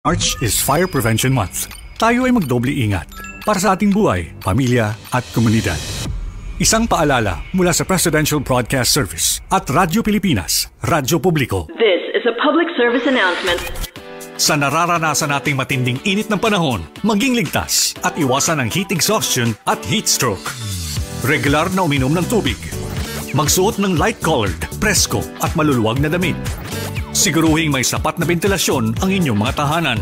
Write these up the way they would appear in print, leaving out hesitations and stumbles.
March is Fire Prevention Month. Tayo ay magdoble ingat para sa ating buhay, pamilya at komunidad. Isang paalala mula sa Presidential Broadcast Service at Radyo Pilipinas, Radyo Publiko. This is a public service announcement. Sa nararanasan nating matinding init ng panahon, maging ligtas at iwasan ang heat exhaustion at heat stroke. Regular na uminom ng tubig. Magsuot ng light-colored, presko at maluluwag na damit. Siguruhing may sapat na ventilasyon ang inyong mga tahanan.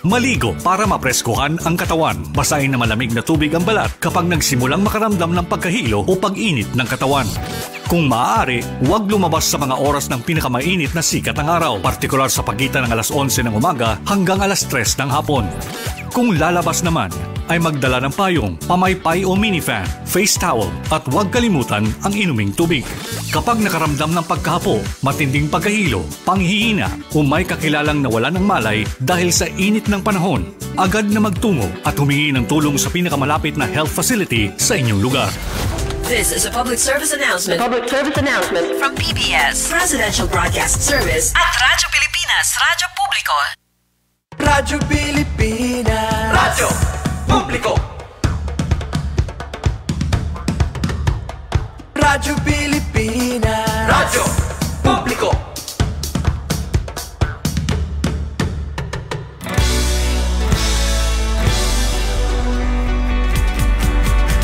Maligo para mapreskuhan ang katawan. Basahin na malamig na tubig ang balat kapag nagsimulang makaramdam ng pagkahilo o pag-init ng katawan. Kung maaari, huwag lumabas sa mga oras ng pinakamainit na sikat ng araw, partikular sa pagitan ng alas 11 ng umaga hanggang alas 3 ng hapon. Kung lalabas naman, ay magdala ng payong, pamaypay o minifan, face towel at huwag kalimutan ang inuming tubig. Kapag nakaramdam ng pagkahapo, matinding pagkahilo, panghihina o may kakilalang nawalan ng malay dahil sa init ng panahon, agad na magtungo at humingi ng tulong sa pinakamalapit na health facility sa inyong lugar. This is a public service announcement. Public service announcement from PBS, Presidential Broadcast Service at Radyo Pilipinas, Radyo Publiko. Radyo Pilipinas. Radyo Publiko. Radyo Pilipinas. Radyo Publiko.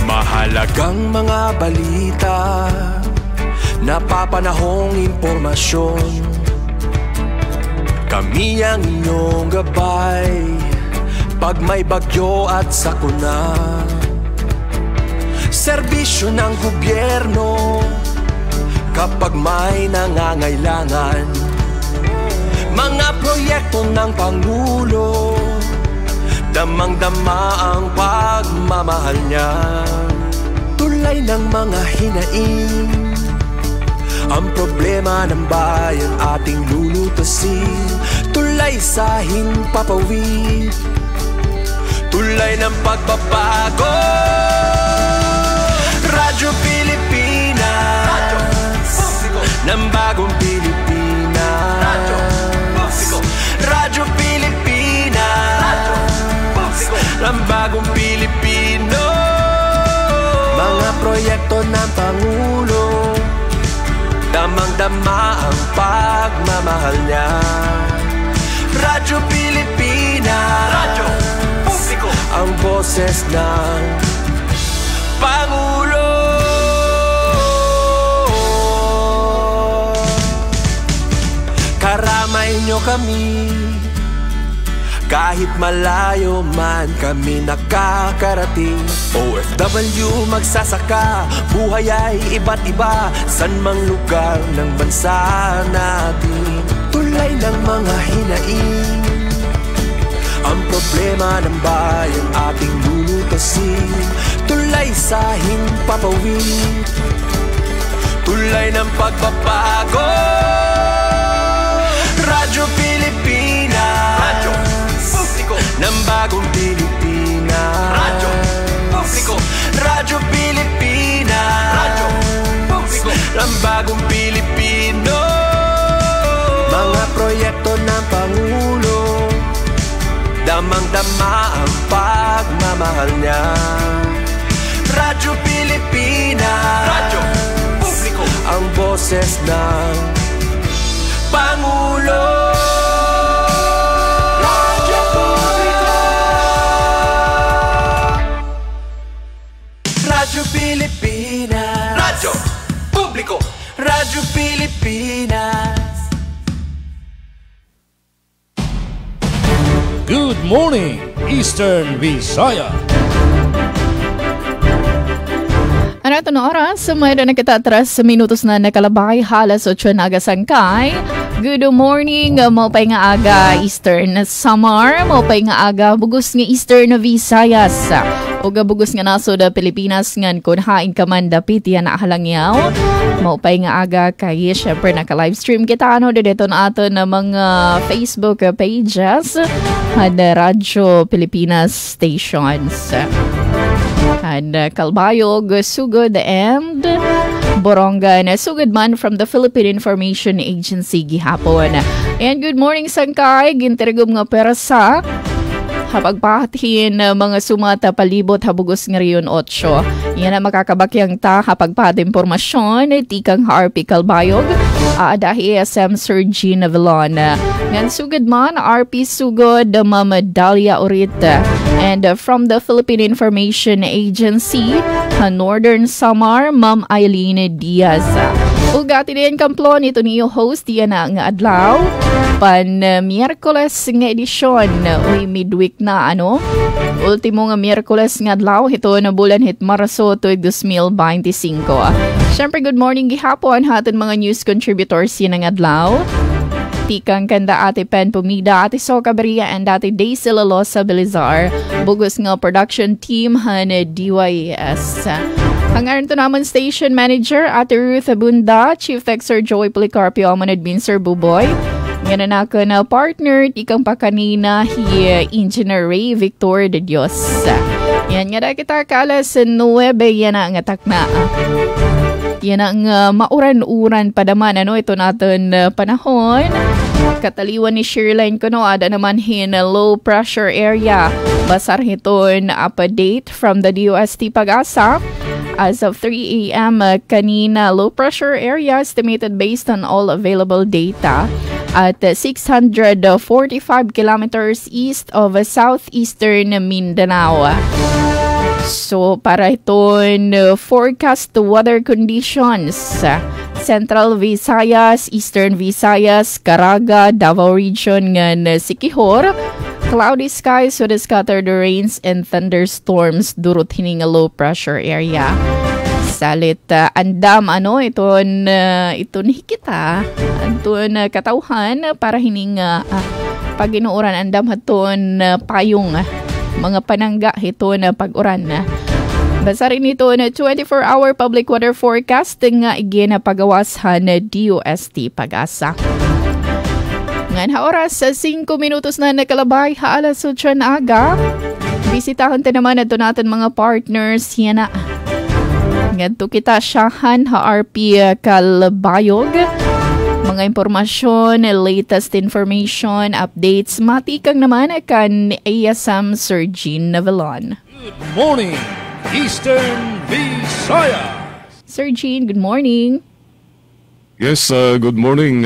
Mahalagang mga balita, napapanahong impormasyon. Kami ang inyong gabay pag may bagyo at sakuna. Serbisyo ng gobyerno kapag may nangangailangan. Mga proyekto ng Pangulo, damang-dama ang pagmamahal niya. Tulay ng mga hinaing, ang problema ng bayan ating lulutasin. Tulay sa himpapawid, tulay ng pagbabago. Radyo Pilipinas, Radyo Publiko. ng bagong Pilipinas. Radyo Publiko. Radyo Pilipinas, Radyo Publiko. ng bagong Pilipino. Mga proyekto ng Pangulo, damang-dama ang pagmamahal niya. Radyo Pilipinas, Radyo Publiko. ang boses ng Pangulo. Karamay nyo kami, kahit malayo man kami nakakarating. OFW magsasaka, buhay ay iba't iba, san mang lugar ng bansa natin. Tulay ng mga hinaing, ang problema ng bayan ating lulutasin. Tulay sa himpapawid, tulay ng pagbabago. Radyo Pilipinas, Radyo Publiko. ng bagong Pilipinas. Radyo Publiko. Radyo Pilipinas, Radyo Publiko. ng bagong Pilipino. Mga proyekto ng Pangulo, damang-dama ang pagmamahal niya. Radyo Pilipinas, Radyo Publiko. ang boses ng Pangulo. Radyo Publiko. Radyo Pilipinas, Radyo Publiko. Radyo Pilipinas. Good morning, Eastern Visaya. Ano ito na oras? Mayroon na kita atras sa minutos na nakalabay. Halas 8 na agasangkay. Good morning, maupay nga aga Eastern Samar, maupay nga aga bugos nga Eastern Visayas. O bugos nga naso da Pilipinas ngan kung hain ka man dapit yan na halangyaw. Maupay nga aga kay syempre naka-livestream kita ano dito na ato na mga Facebook pages at Radyo Pilipinas stations. And Kalbayog, Sugod, and Borongan. Sugod man from the Philippine Information Agency gihapon. And good morning Sangkay, gintirigom nga persa hapagpahatin mga sumata palibot habugos nga riyon 8. Yan ang makakabakyang ta hapagpahat impormasyon tikang HRP Calbayog dahi SM Sir Jean Avelon. Ngan sugod man RP sugod Ma'am Dalia Urita. And from the Philippine Information Agency Northern Samar Ma'am Eileen Diaz. Ugati din kamplon ito niyo host diyan na nga adlaw pan Miyerkules nga edisyon uy midweek na ultimo nga Miyerkules nga adlaw ito na bulan hit Marso tuig 2025. Syempre good morning gihapon haton mga news contributors yan ang adlaw. Tikang kanda ate Pen Pumida, ate Soca Beria, and ate Daisy Lalosa Belizar. Bugos nga production team han DYS. Ang aron to naman station manager, ate Ruth Abunda, Chief Tech Sir Joey Policarpio, Amanad Bin Sir Buboy. Ngayon na na partner, tikang pa kanina, Engineer Ray Victor de Dios. Yan nga kita kalas 9, yan na nga takna. Yan ang mauran-uran pa naman, ito natin panahon. Kataliwan ni Sheerline ko, ada naman low pressure area. Basar hiton update from the DOST Pag-asa. As of 3 a.m. Kanina, low pressure area estimated based on all available data at 645 kilometers east of southeastern Mindanao. So, para iton forecast weather conditions. Central Visayas, Eastern Visayas, Caraga, Davao Region ngan Siquijor. Cloudy skies with scattered rains and thunderstorms durot hining a low pressure area. Salit andam iton hikita anton katauhan para hining paginuuran andam haton payong mga panangga hiton pag-uran. Basa rin ito na 24-hour public weather forecast nga igina pagawasan na DOST Pag-asa. Ngayon oras sa 5 minutos na nakalabay alas 8 na aga. Bisitahon ta naman ito natin mga partners. Yan na. Ngadto kita siyahan HRP Calbayog. Mga impormasyon, latest information, updates, matikang naman kan ASM Sir Jean Avelon. Good morning, Eastern Visayas. Sir Jean, good morning. Yes, good morning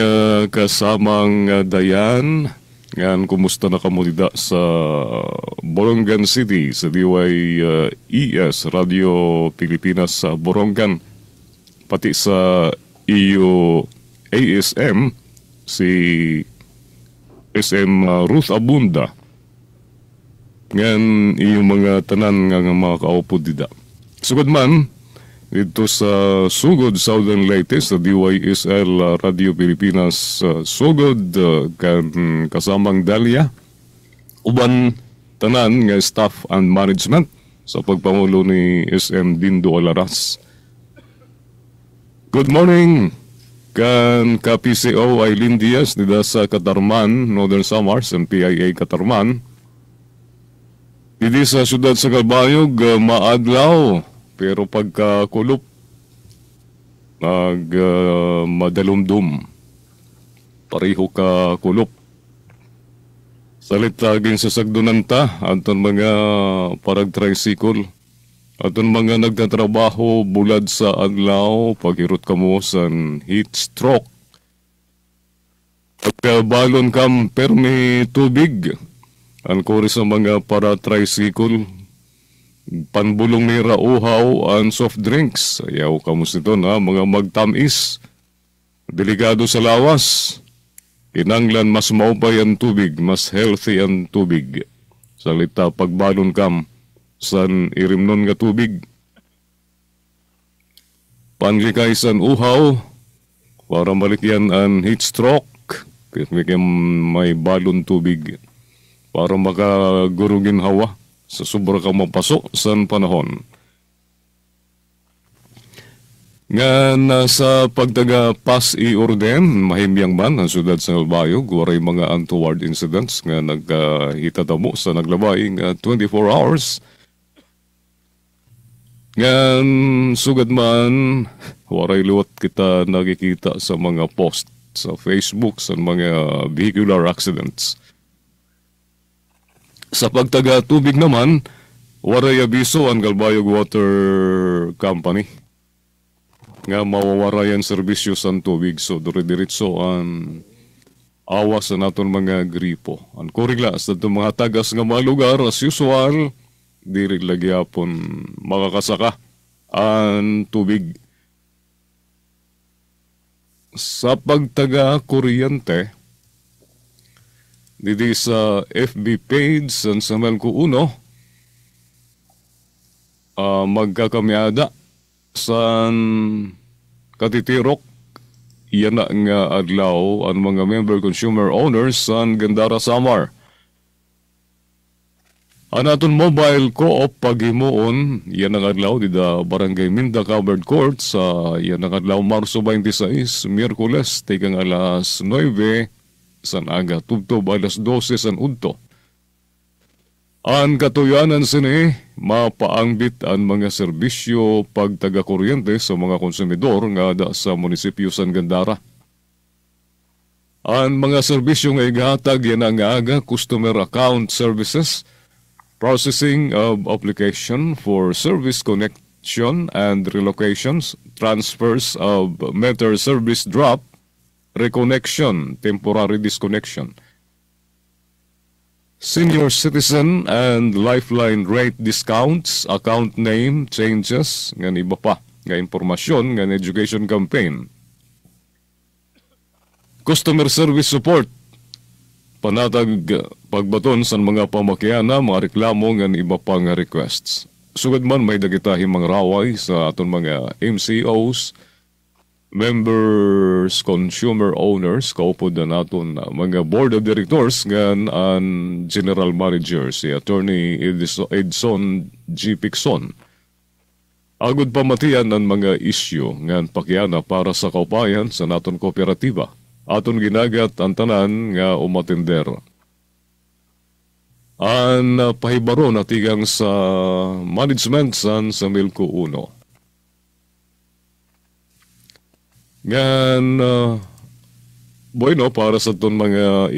kasamang Dayan. Yan, kumusta na kamunida sa Borongan City sa DYES Radio Pilipinas sa Borongan. Pati sa EU ASM si SM Ruth Abunda. Yan iyong mga tanan nga mga kaupod dida. Sugod man dito sa Sugod, Southern Leyte, sa DYSL Radio Pilipinas Sugod, kasamang Dalia. Uban tanan nga staff and management sa pagpangulo ni SM Dindo Alaras. Good morning kan ka-PCO Aileen Diaz nida sa Katarman, Northern Samar, sa PIA Katarman. Didi sa syudad sa Calbayog, maadlaw. Pero pagkakulop, madalumdum. Pareho ka kulop. Salit tagin sa sagdunanta, anton mga parag tricycle. Anton mga nagtatrabaho bulad sa adlaw, paghirot ka mo sa heat stroke. Pagkabalon kam permi tubig, ang kori sa mga para tricycle, panbulong ni rauhaw ang soft drinks. Ayaw kamus nito na mga magtamis. Delikado sa lawas. Kinanglan mas maupay ang tubig, mas healthy ang tubig. Salita pagbalon kam san irimnon nga tubig. Panlikay san uhaw para malikyan ang heat stroke. May balon tubig para makagurugin hawa sa sobra ka mapasok sa panahon. Nga nasa pagtaga pas-i-orden, mahimyang man ang syudad sa Calbayog, waray mga untoward incidents nga naghitatamo sa naglabay nga 24 hours. Ngan sugad man, waray luwat kita nakikita sa mga post sa Facebook sa mga vehicular accidents. Sa pagtaga tubig naman, waray abiso ang Galbayog Water Company nga mawawarayan serbisyo sa tubig. So, dire-diretso ang awas sa naton mga gripo. Ang kurigla sa itong mga tagas nga mga lugar, as usual, diri lagyapon makakasaka ang tubig. Sa pagtaga kuryente, didi sa FB page san Samuel Kuuno, magkakamyada sa katitirok iyan na nga adlaw ang mga member consumer owners sa Gandara Samar. Ang aton mobile co-op paghimuon iyan ang adlaw dida Barangay Minda Covered Court sa iyan ang adlaw Marso 26, Miyerkules, tigang alas 9 san aga, tubtob alas 12 san udto. Ang katuyanan sini, mapaangbit ang mga serbisyo pagtaga-kuryente sa mga konsumidor nga da sa munisipyo San Gandara. Ang mga serbisyo nga igatag yan ang aga customer account services, processing of application for service connection and relocations, transfers of meter service drop, reconnection, temporary disconnection, senior citizen and lifeline rate discounts, account name changes, nga iba pa, nga impormasyon, nga education campaign. Customer service support, panatag pagbaton sa mga pamakyana, mga reklamo, nga iba pa nga requests. Sugad man may dagitahing mga raway sa aton mga MCOs, members, consumer owners, kaupod na naton mga board of directors ngan ang general manager si Attorney Edson G. Picson. Agud pamatian ang mga isyu ngan pakyana para sa kaupayan sa naton kooperatiba. Aton ginagat ang tanan nga umatender. Ang pahibaro na tigang sa management san sa Milco 1. Ngan, bueno, para sa itong mga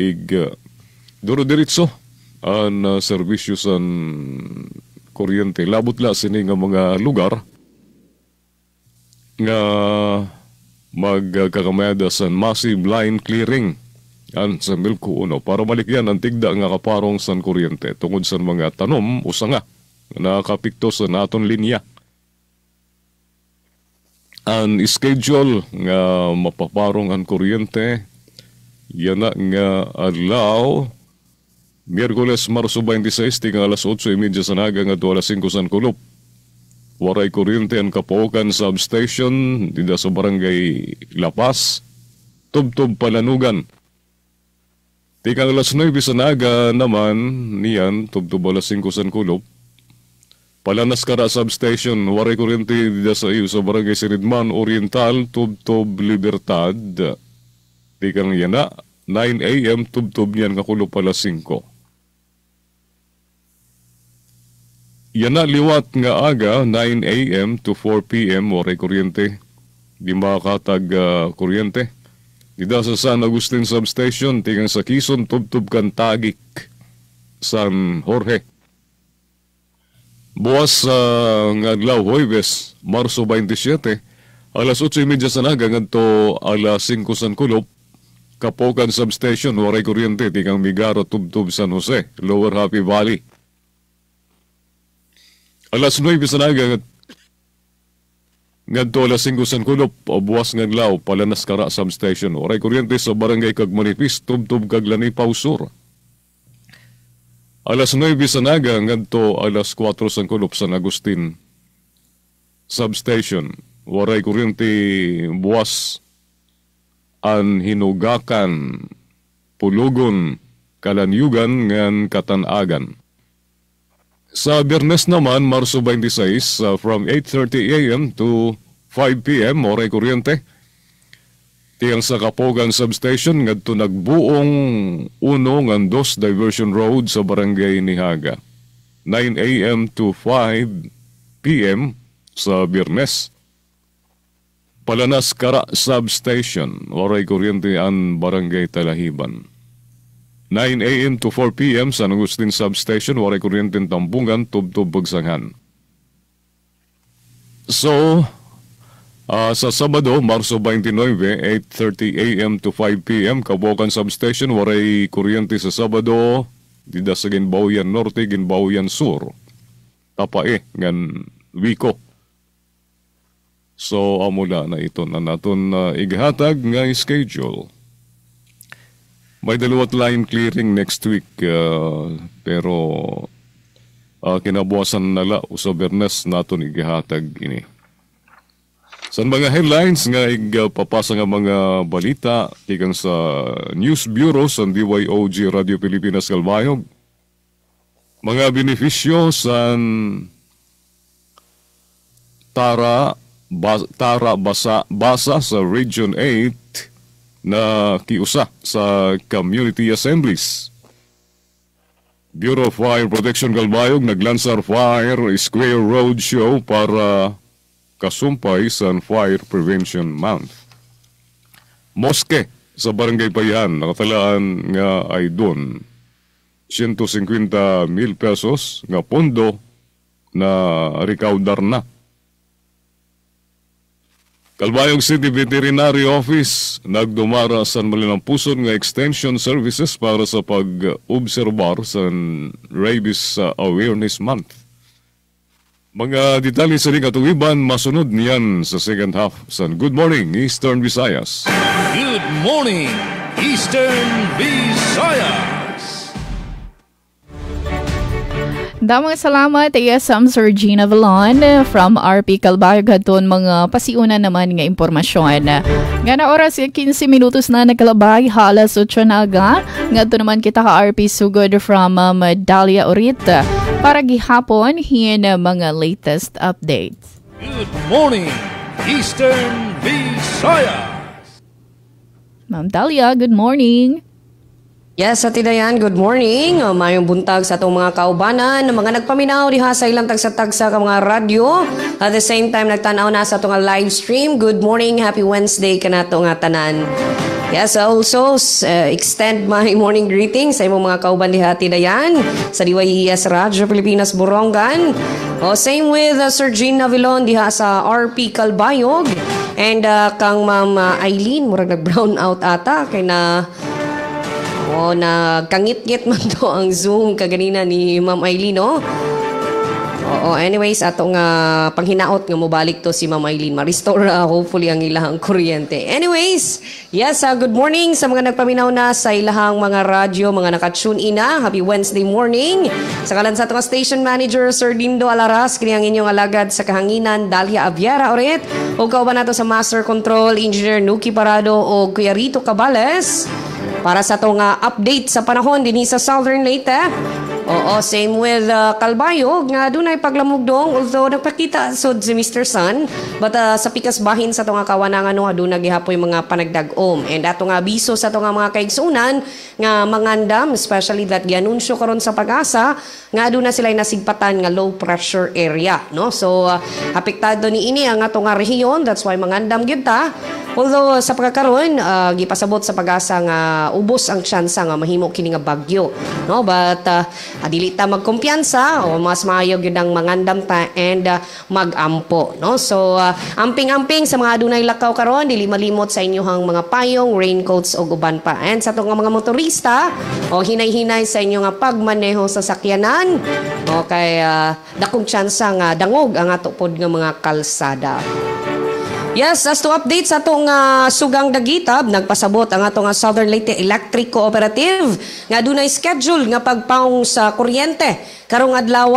duro-diritso ang serbisyo sa kuryente. Labot la sini nga mga lugar nga magkakamada sa massive line clearing ang sa Milco 1 para malikyan ang tigda nga kaparong sa kuryente tungod sa mga tanom o sanga na nakapikto sa naton linya. Ang schedule nga mapaparong ang kuryente, yan na nga adlaw, Miyerkules, Marso 26, tinga alas 8:30 sa naga nga alas 5 san kulop. Waray kuryente ang Kapokan substation, dida sa Barangay Lapas, Tubtob Palanugan. Tinga alas 9 sa naga naman, niyan, Tubtob alas 5 san kulop. Palanas Kara substation, waray kuryente dida sa iyo sa Barangay Siridman Oriental, Tubtob Libertad. Tikang yan na, 9 a.m. Tubtob niyan kakulop alas 5. Yan na liwat nga aga, 9 a.m. to 4 p.m. waray kuryente. Di makatag kuryente. Dida sa San Agustin substation, tikang sa Quezon, Tubtob Kantagik, San Jorge. Buwas sa adlaw Huwebes, Marso 27, alas 8:30 sa naga ngadto alas 5 san kulop, Kapokan substation, waray kuryente, tikang Migaro, Tubtob, San Jose, Lower Happy Valley. Alas 9 sa naga ngadto alas 5 san kulop, buwas nga adlaw, Palanas Kara substation, waray kuryente sa Barangay Kagmanipis, Tubtob, Kaglanipaw Sur. Alas 9 sa naga ngadto alas 4 san kulop San Agustin substation. Waray kuryente buwas an Hinugakan, Pulugon, Kalanyugan ngan Katanagan. Sa Biyernes naman, Marso 26, from 8:30 a.m. to 5 p.m. waray kuryente. Tiyang sa Kapogan substation ngadto nagbuong 1 ngan 2 diversion road sa Barangay Nihaga. 9 a.m. to 5 p.m. sa Biyernes. Palanas Kara Substation, waray kuryente ang Barangay Talahiban. 9 a.m. to 4 p.m. San Agustin Substation, waray kuryente Tampungan, Tubtub, Bagsanghan. So, sa Sabado, Marso 29, 8:30 a.m. to 5 p.m. Kabuokan Substation, waray kuryente sa Sabado, dida sa Ginbawian Norte, Ginbawian Sur. Tapae, ngan Wiko. So, amula na ito na naton ighatag nga schedule. May dalawat line clearing next week, pero kinabuasan nala sa Bernes naton ighatag ini. Sa mga headlines nga igpapasa nga mga balita tigang sa News Bureau sa DYOG Radio Pilipinas Kalbayog. Mga benepisyo sa basa sa Region 8 na kiusa sa community assemblies. Bureau of Fire Protection Kalbayog naglansar Fire Square Road Show para kasumpay sa Fire Prevention Month. Moske sa Barangay Payan nakatalaan nga ay doon 150,000 pesos nga pondo na rekaudar na. Kalbayog City Veterinary Office nagdumara sa Malinampuson nga extension services para sa pag-obserbar sa Rabies Awareness Month. Mga detalye sa ring katuwiban masunod niyan sa second half sa Good Morning Eastern Visayas. Good morning, Eastern Visayas. Damang salamat Sam Sir Gina Villan from RP Kalbayog haton mga pasiuna naman nga impormasyon. Gana oras 15 minutos na nagkalabay halas 8 na aga. Ngadto naman kita ka RP sugod from Dalia Urit para gihapon hin mga latest updates. Good morning, Eastern Visayas. Ma'am Dalia, good morning. Yes, sa tidayan, good morning. Mayong buntag sa itong mga kaubanan, mga nagpaminaw diha sa ilang tagsa-tagsa ka mga radyo. At the same time, nagtanaw na sa itong live stream. Good morning, happy Wednesday ka na ito nga tanan. Yes, also, extend my morning greetings sa imong mga kauban diha tidayan sa DYES Radyo Pilipinas Borongan. Same with Sir Gina Villan diha sa RP Kalbayog. And kang Ma'am Eileen, murag nag-brown out ata, kay na kangit-ngit man to ang Zoom kaganina ni Ma'am Eileen, no? Anyways, atong panghinaot nga mobalik to si Ma'am Eileen. Ma-restore hopefully ang ilahang kuryente. Anyways, yes, good morning sa mga nagpaminaw na sa ilahang mga radyo, mga naka-tune in na. Happy Wednesday morning. Sa kalan sa itong station manager, Sir Dindo Alaras, kini ang inyong alagad sa kahanginan, Dalia Aviara Oret. O kauban nato sa Master Control, Engineer Nuki Parado o Kuya Rito Cabales. Para sa itong update sa panahon din sa Southern Leyte. Same with Kalbayog nga dunay paglamugdong, although nagpakita so si Mr. Sun, but sa pikas bahin sa itong kawanangan no aduna gihapoy mga panagdag-om. And ato nga biso sa itong mga kaigsunan nga mangandam, especially that gianunsyo karon sa Pag-asa nga aduna sila nasigpatan nga low pressure area, no? So apektado ni ini ang atong rehiyon, that's why mangandam gyud ta. Although sa pagkakaroon, gipasabot sa Pag-asa nga ubos ang tsansa nga mahimo kini nga bagyo, no? But dili ta magkumpiyansa o mas maayo gyud ang mangandam ta and magampo, no? So amping-amping sa mga adunay lakaw karon, dili malimot sa inyohang mga payong, raincoats o uban pa. And sa itong mga motorista, hinay-hinay sa inyo nga pagmaneho sa sakyanan, kay dakong tsansa nga dangog ang ato pod nga mga kalsada. Yes, as to update sa itong sugang dagitab, nagpasabot ang atong Southern Leyte Electric Cooperative nga dunay schedule nga pagpaong sa kuryente. Karong adlaw,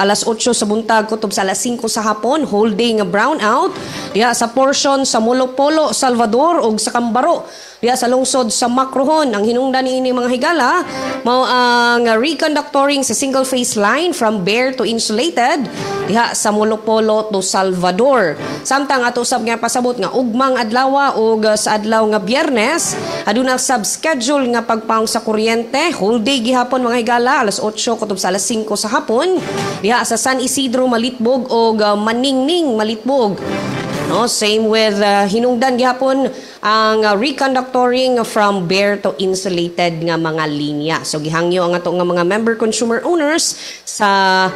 alas 8 sa buntag kutob sa alas 5 sa hapon, whole day nga brownout. Sa portion sa Molopolo, Salvador ug sa Cambaro. diha sa lungsod sa Macrohon. Ang hinungdan niini mga higala mao ang reconductoring sa single phase line from bare to insulated diha sa Molopolo to Salvador. Samtang ato usab nga pasabot nga ugmang adlaw ug sa adlaw nga Biyernes aduna sub-schedule nga pagpaong sa kuryente whole day gihapon mga higala alas 8 kutob sa alas 5 sa hapon diha sa San Isidro Malitbog ug Maningning Malitbog. No, same with hinungdan gihapon ang reconductoring from bare to insulated nga mga linya. So gihangyo ang ato nga mga member consumer owners sa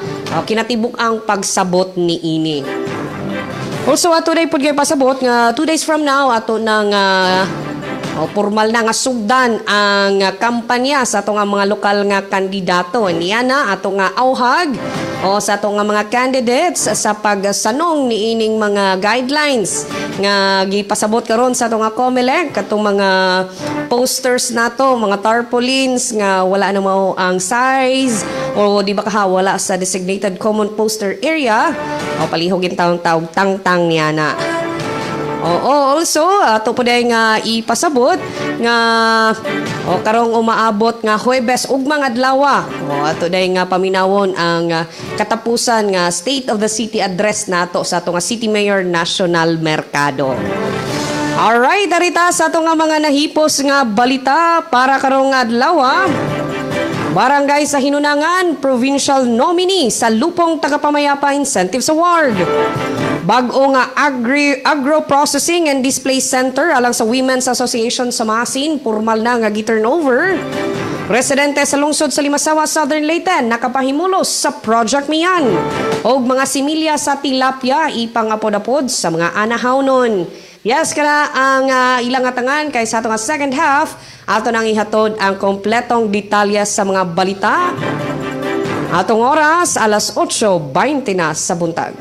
kinatibuk ang pagsabot niini. Also ato day pud kay pasabot nga 2 days from now ato nang formal na nga sugdan ang kampanya sa ato nga mga lokal nga kandidato. Niya na ato nga auhag sa ato nga mga candidates sa pagsanong niining mga guidelines nga gipasabot karon sa ato nga COMELEC katong mga posters nato, mga tarpaulins nga wala na mao ang size o di ba wala sa designated common poster area o palihog taong tawag tangtang niya na. Also ato po day nga ipasabot nga karong umaabot nga Huwebes ugmang adlaw. Ato day nga paminawon ang katapusan nga State of the City address nato sa ato nga City Mayor National Mercado. Alright, darita sa ato nga mga nahipos nga balita para karong adlaw. Barangay sa Hinunangan, provincial nominee sa Lupong Tagapamayapa Incentives Award. Bag-o nga Agro-Processing and Display Center alang sa Women's Association sa Masin, formal na nga gi-turnover. Residente sa lungsod sa Limasawa, Southern Leyte, nakapahimulos sa Project Mian. Og mga similya sa tilapia, ipangapod-apod sa mga anahawnon. Yes, kana ang ilang atangan kay sa atong second half, ato nang ihatod ang kompletong detalye sa mga balita. Atong oras, alas 8:20 na sa buntag.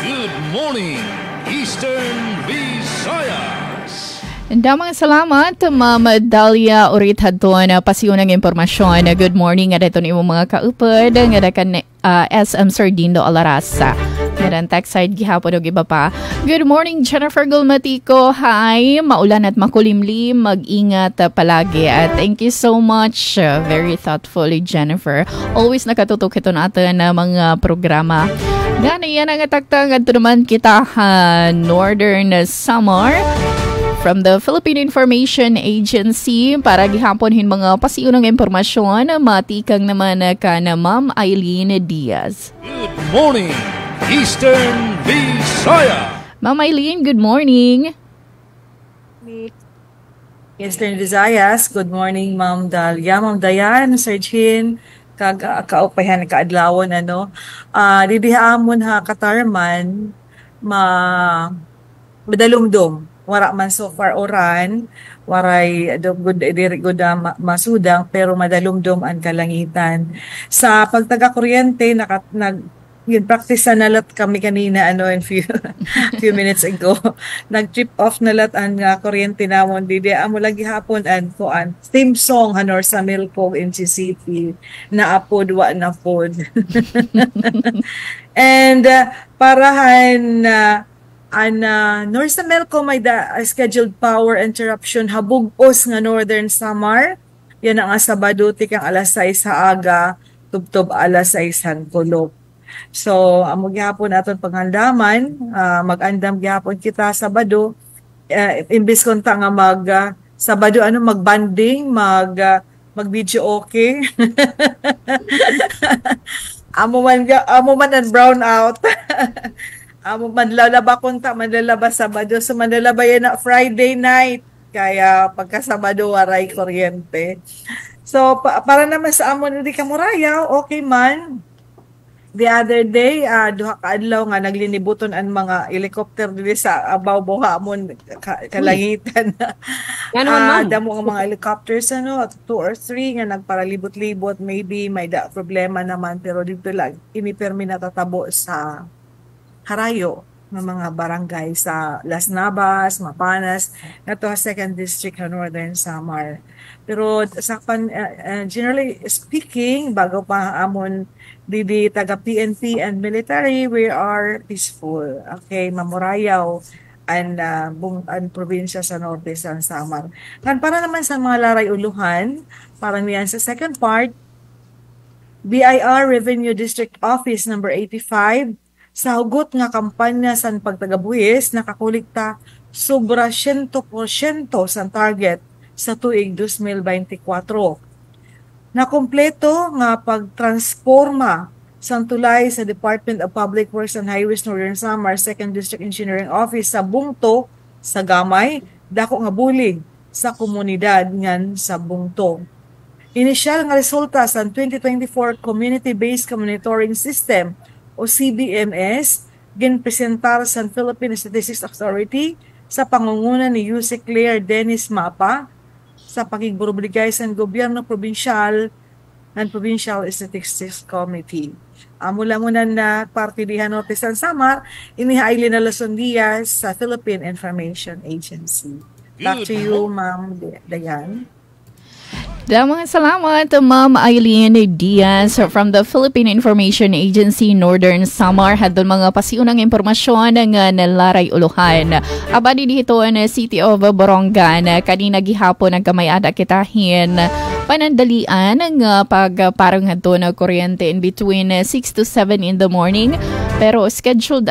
Good morning, Eastern Visayas. Damang salamat, Ma'am Dalia Urit hadton pasiunang impormasyon. Good morning nga dito imong mga kaupod nga dakan SM Sardindo Alarasa. Meron text-side gihapon o iba pa. Good morning, Jennifer Gulmatico. Hi, maulan at makulimlim. Mag-ingat palagi. At thank you so much. Very thoughtful, Jennifer. Always nakatutok ito natin na mga programa. Gana yan ang ataktang at naman kita Northern Samar from the Philippine Information Agency para gihaponhin mga pasiunang impormasyon. Matikang naman ka na Ma'am Eileen Diaz. Good morning, Eastern Visayas. Ma'am Eileen, good morning. Eastern Visayas, good morning Ma'am Dalia, Ma'am Dayan, Sir Chin, kaupayan kaadlawon didihamon ha katarman madalumdum wara man so far oran waray good masudang pero madalumdum ang kalangitan sa pagtaga kuryente yun, practice na nalat kami kanina few minutes ago. Nag-trip off nalat ang kuryente namon didi amo lagi hapon kuan theme song hanor sa Milco in City na apod wa na pod. And parahan nor sa Milco may scheduled power interruption habug-os nga Northern Samar. Yan ang Sabado tikang alas 6 sa aga tubtob alas 6 hankulop. So, amo gyapon aton panghandaman, mag-andam gyapon kita Sabado, imbis konta nga Sabado magbanding, mag-video okay. amo man ang brown out. Amo man lalaba konta, manlalaba Sabado, so manlalaba yan na Friday night, kaya pagka Sabado waray kuryente. So, para naman sa amo ni Kamuraya, okay man. The other day, duha ka adlaw nga naglinibuton ang mga helicopter dili sa abaw-baw hamon kalangitan. Damo ang mga helicopters 2 or 3 nga nagparalibot-libot, maybe may problema naman pero dito lang inipermi natatabo sa Harayo ng mga barangay sa Las Navas, Mapanas, nato sa 2nd District ng Northern Samar. Pero generally speaking, bago pa amon didi taga PNP and military, we are peaceful. Okay, Mamurayaw. ang probinsya sa Norte San Samar. Kan para naman sa mga laray uluhan, parang niyan sa second part, BIR Revenue District Office number 85 sa hugot nga kampanya sa pagtagabuhis nakakulikta sobra 100% sa target sa tuig 2024. Nakompleto nga pagtransforma sa tulay sa Department of Public Works and Highways Northern Samar 2nd District Engineering Office sa Bungto sa Gamay, dako nga bulig sa komunidad ngan sa Bungto. Inisyal nga resulta sa 2024 Community-Based Monitoring System o CBMS ginpresentar sa Philippine Statistics Authority sa pangunguna ni Yusek Claire Dennis Mapa sa pagigburobligay sa gobyerno probinsyal ng Provincial Statistics Committee. Mula na partidihan Norte San Samar, inihaili na Luzon Diaz sa Philippine Information Agency. Back to you, Ma'am Dayan. Mga salamat, Ma'am Eileen Diaz from the Philippine Information Agency Northern Samar. Hadon mga pasiunang impormasyon ng nalaray uluhan. Abadi dito na City of Borongan. Kanina gihapon ang kamayada kitahin. Panandalian ng pagparang hadto na kuryente in between 6 to 7 in the morning. Pero scheduled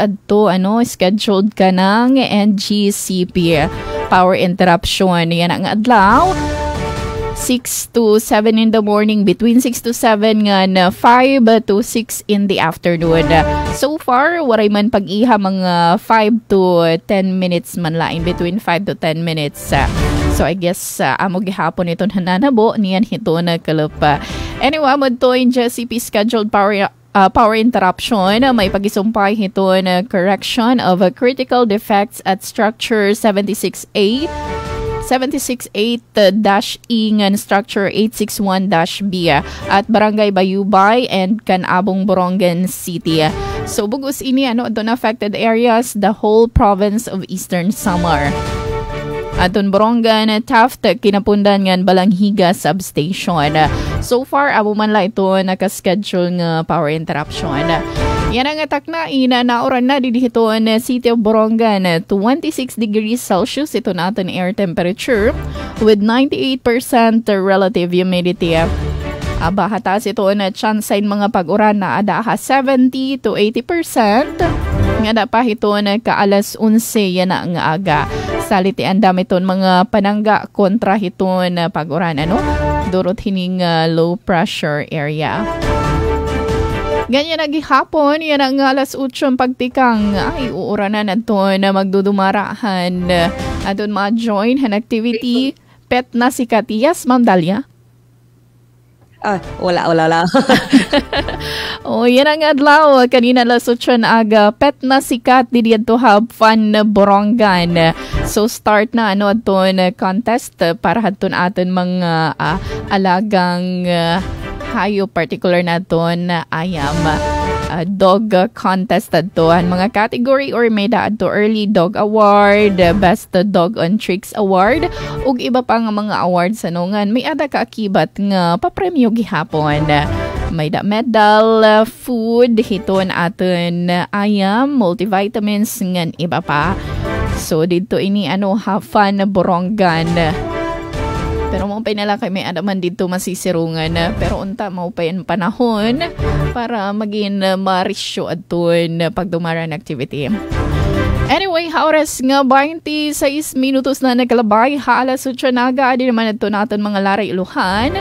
scheduled ka ng NGCP power interruption. Yan ang adlaw. 6 to 7 in the morning, between 6 to 7 nga 5 to 6 in the afternoon. So far, waray man pag-iha mga 5 to 10 minutes man lain, between 5 to 10 minutes. So I guess amo gihapon ito nananabo niyan hito na kalupa. Anyway, amod to in GCP scheduled power interruption. May pagisumpay hito na correction of critical defects at structure 76A 768-E ngan structure 861-B at Barangay Bayubay and Canabong Borongan City. So bugus ini doon affected areas the whole province of Eastern Samar. Aton Borongan, Taft, Kinapundan ngan Balanghiga substation. So far amo man la ito naka-schedule nga power interruption. Yan ang atak na inanauran na dito na City of Borongan 26 degrees Celsius ito natin air temperature with 98% relative humidity. Bahatas ito na chance sa mga pag-uran na adaha 70 to 80%. Nga na pa ito na kaalas 11 yan ang aga. Saliti andam ito mga panangga kontra ito na pag-uran. Durot hining low pressure area. Ganyan nagihapon, yan ang alas 8 pagtikang ay uuranan na ito na magdudumarahan. Adun ma-join han activity. Pet na si Katiyas, Ma'am Dalia? Wala. Yan ang adlaw. Kanina alas 8 aga. Pet na si Kat dito have fun Borongan. So start na ito na contest para hatun atin mga alagang hayo particular na doon ayam dog contest to ang mga category or may daad to early dog award, best dog on tricks award ug iba pa nga mga awards sa nungan. May ada ka akibat nga papremyo gihapon. May da medal, food hiton aton ayam, multivitamins ngan iba pa. So dito ini have fun Borongan. Pero maupay na lang kay may adaman dito masisirungan. Pero unta maupay ang panahon para maging marisyo aton pagdumaran activity. Anyway, oras nga 26 minutos na nakalabay. Alas 8 naga. Di naman ito natin mga laray iluhan.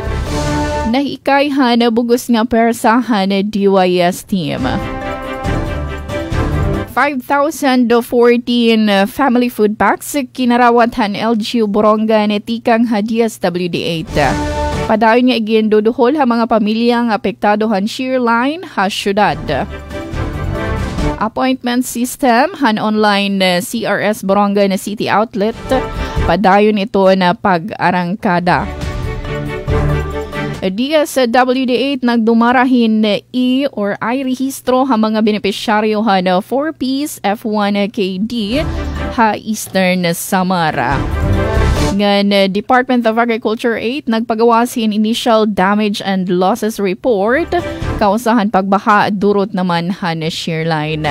Nahikayhan na bugos nga persahan na DYS team. 5,014 family food packs kinarawatan LGU Borongan tikang hadias WD8. Padayon nga igin duduhol ha mga pamilyang apektado han shear line ha syudad. Appointment system han online CRS Borongan City Outlet. Padayon ito na pag-arangkada. Diya sa WD8 nagdumarahin or I rehistro ha mga benepisyaryo ha na 4-piece F1KD ha Eastern Samar. Ngan Department of Agriculture 8 nagpagawasin initial damage and losses report kausahan pagbaha durot naman ha na shear line.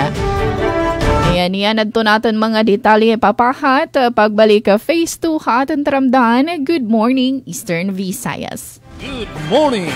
Ayan, yan adto natin mga detalye papahat pagbalik phase 2 aton taramdan. Good morning, Eastern Visayas. Good morning,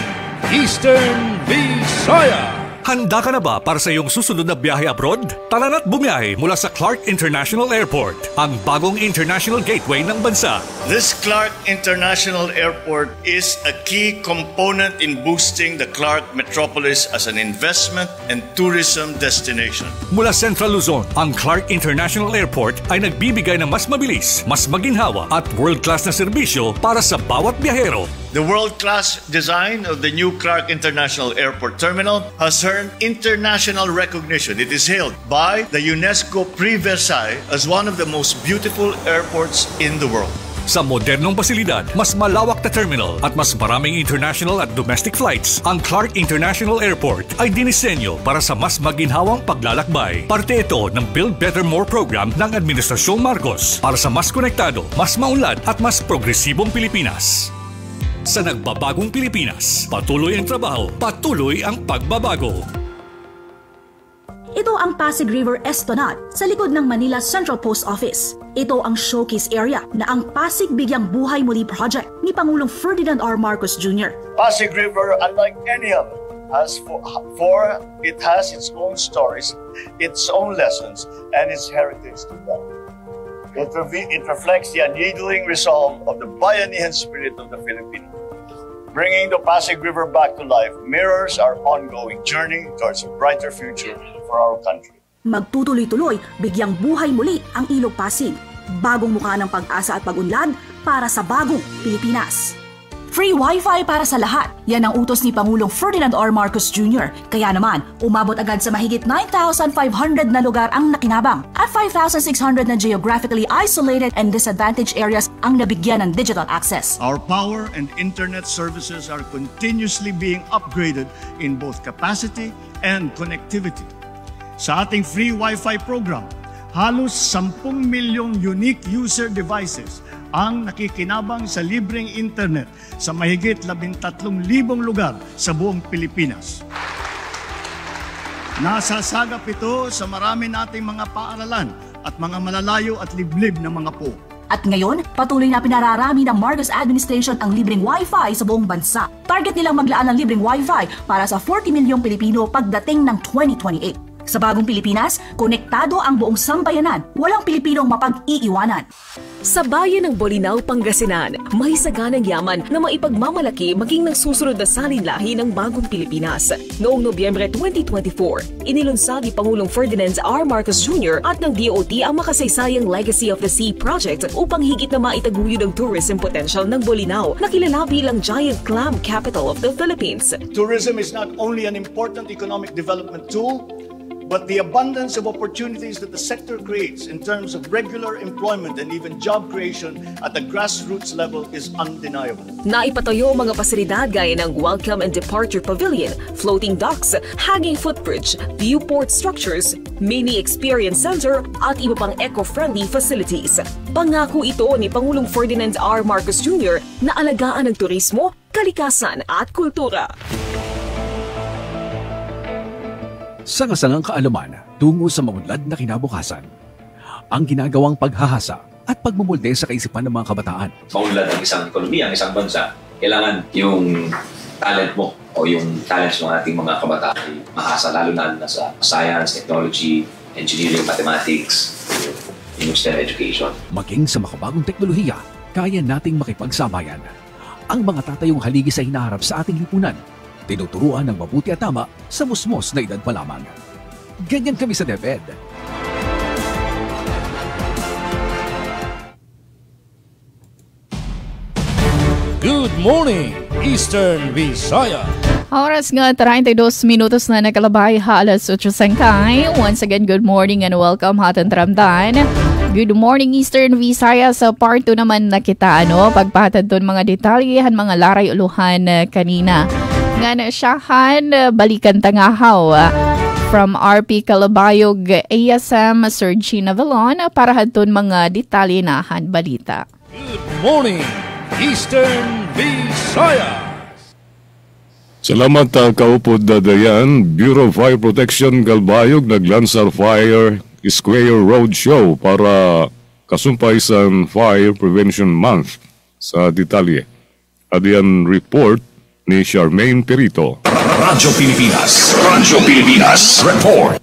Eastern Visayas. Handa ka na ba para sa iyong susunod na biyahe abroad? Tara na't bumiyahe mula sa Clark International Airport, ang bagong international gateway ng bansa. This Clark International Airport is a key component in boosting the Clark metropolis as an investment and tourism destination. Mula Central Luzon, ang Clark International Airport ay nagbibigay ng mas mabilis, mas maginhawa at world-class na serbisyo para sa bawat biyahero. The world-class design of the new Clark International Airport Terminal has earned international recognition. It is hailed by the UNESCO Prix Versailles as one of the most beautiful airports in the world. Sa modernong pasilidad, mas malawak na terminal at mas maraming international at domestic flights, ang Clark International Airport ay dinisenyo para sa mas maginhawang paglalakbay. Parte ito ng Build Better More program ng Administrasyong Marcos para sa mas konektado, mas maunlad at mas progresibong Pilipinas. Sa nagbabagong Pilipinas, patuloy ang trabaho, patuloy ang pagbabago. Ito ang Pasig River Esplanade sa likod ng Manila Central Post Office. Ito ang showcase area na ang Pasig Bigyang Buhay Muli project ni Pangulong Ferdinand R. Marcos Jr. Pasig River, unlike any other, it has its own stories, its own lessons, and its heritage to tell. It reflects the unyielding resolve of the bayanihan spirit of the Philippines. Bringing the Pasig River back to life mirrors our ongoing journey towards a brighter future for our country. Magtutuloy-tuloy, bigyang buhay muli ang Ilog Pasig. Bagong mukha ng pag-asa at pag-unlad para sa bagong Pilipinas. Free Wi-Fi para sa lahat. Yan ang utos ni Pangulong Ferdinand R. Marcos Jr. Kaya naman, umabot agad sa mahigit 9,500 na lugar ang nakinabang at 5,600 na geographically isolated and disadvantaged areas ang nabigyan ng digital access. Our power and internet services are continuously being upgraded in both capacity and connectivity. Sa ating free Wi-Fi program, halos 10 milyong unique user devices ang nakikinabang sa libreng internet sa mahigit 13,000 lugar sa buong Pilipinas. Nasasagap ito sa marami nating mga paaralan at mga malalayo at liblib na mga po. At ngayon, patuloy na pinararami ng Marcos Administration ang libreng Wi-Fi sa buong bansa. Target nilang maglaan ng libreng Wi-Fi para sa 40 milyong Pilipino pagdating ng 2028. Sa bagong Pilipinas, konektado ang buong sambayanan, walang Pilipinong mapag-iiwanan. Sa bayan ng Bolinao, Pangasinan, may saganang yaman na maipagmamalaki maging ng susunod na salinlahi ng bagong Pilipinas. Noong Nobyembre 2024, inilunsad ni Pangulong Ferdinand R. Marcos Jr. at ng DOT ang makasaysayang Legacy of the Sea project upang higit na maitaguyod ang tourism potential ng Bolinao na kilala bilang Giant Clam Capital of the Philippines. Tourism is not only an important economic development tool, but the abundance of opportunities that the sector creates in terms of regular employment and even job creation at the grassroots level is undeniable. Naipatayo mga pasilidad gaya ng Welcome and Departure Pavilion, floating docks, hanging footbridge, viewport structures, mini experience center at iba pang eco-friendly facilities. Pangako ito ni Pangulong Ferdinand R. Marcos Jr. na alagaan ng turismo, kalikasan at kultura. Sangasangang kaalaman tungo sa maunlad na kinabukasan. Ang ginagawang paghahasa at pagmumulde sa kaisipan ng mga kabataan. Maunlad ang isang ekonomiya, ang isang bansa, kailangan yung talent mo o yung talents ng ating mga kabataan ay mahasa, lalo na sa science, technology, engineering, mathematics, yung STEM education. Maging sa makabagong teknolohiya, kaya nating makipagsabayan. Ang mga tatayong haligi sa hinaharap sa ating lipunan, tinuturuan ng mabuti at tama sa musmos na edad pa lamang. Ganyan kami sa DepEd. Good morning, Eastern Visayas. Oras nga 32 minutos na nakalabay halas 8 sangkay. Once again, good morning and welcome hatan tramdan. Good morning Eastern Visayas. Sa part 2 naman na kita pagpatad doon mga detalyehan, mga laray uluhan kanina. Nga na siyahan, balikan tangahaw from RP Calabayog ASM Sir Gina Velon para hadton mga detalye nahan balita. Good morning, Eastern Visayas. Salamat kaupod dadayan, Bureau of Fire Protection Calbayog naglansar fire Square Roadshow para kasumpay sa Fire Prevention Month sa detalye. Adian report ni Charmaine Perito. Radyo Pilipinas Report.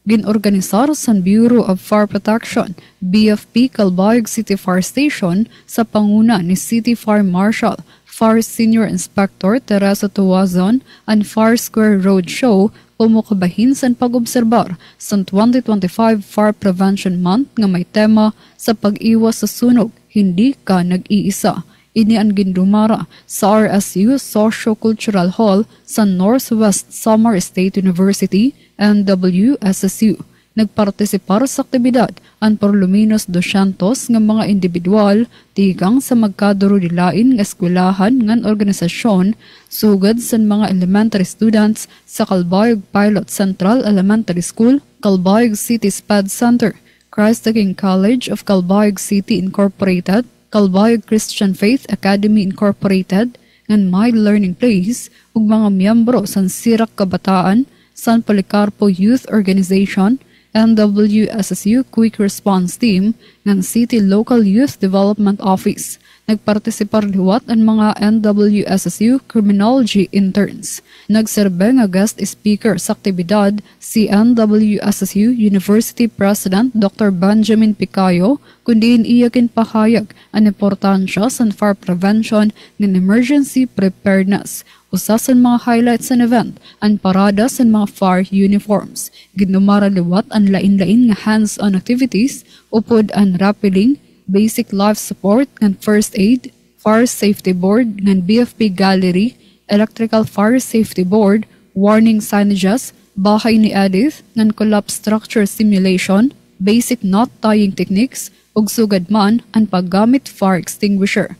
Ginorganisar sa Bureau of Fire Protection, BFP Calbayog City Fire Station sa panguna ni City Fire Marshal, Fire Senior Inspector Teresa Tuwazon, and Fire Square Roadshow pumukabahin sa pag-obserbar sa 2025 Fire Prevention Month nga may tema sa pag-iwas sa sunog, hindi ka nag-iisa. Ini ang gindumara sa RSU Socio-Cultural Hall sa Northwest Samar State University, NWSSU. Nagpartisipar sa aktibidad ang por lo menos 200 nga mga individual tigang sa magkadurodilain nga eskwelahan ngan organisasyon sugad sa mga elementary students sa Calbayog Pilot Central Elementary School, Calbayog City SPED Center, Christ the King College of Calbayog City Incorporated, Calbayog Christian Faith Academy Incorporated, ngan My Learning Place ug mga miyembro sa Sirak Kabataan, San Policarpo Youth Organization, NWSSU Quick Response Team, ng City Local Youth Development Office. Nagpartisipar liwat ang mga NWSSU Criminology Interns. Nagserbe nga guest speaker sa aktibidad si NWSSU University President Dr. Benjamin Picayo, kundi iyakin pahayag ang importansya sa fire prevention ng emergency preparedness. Usa sa mga highlights sa event ang parada sa mga fire uniforms. Ginumara liwat ang lain-lain nga hands-on activities upod ang rappelling, basic life support and first aid, fire safety board ng BFP Gallery, electrical fire safety board, warning signages, bahay ni Edith ng collapse structure simulation, basic knot tying techniques, ug sugad man ang paggamit fire extinguisher.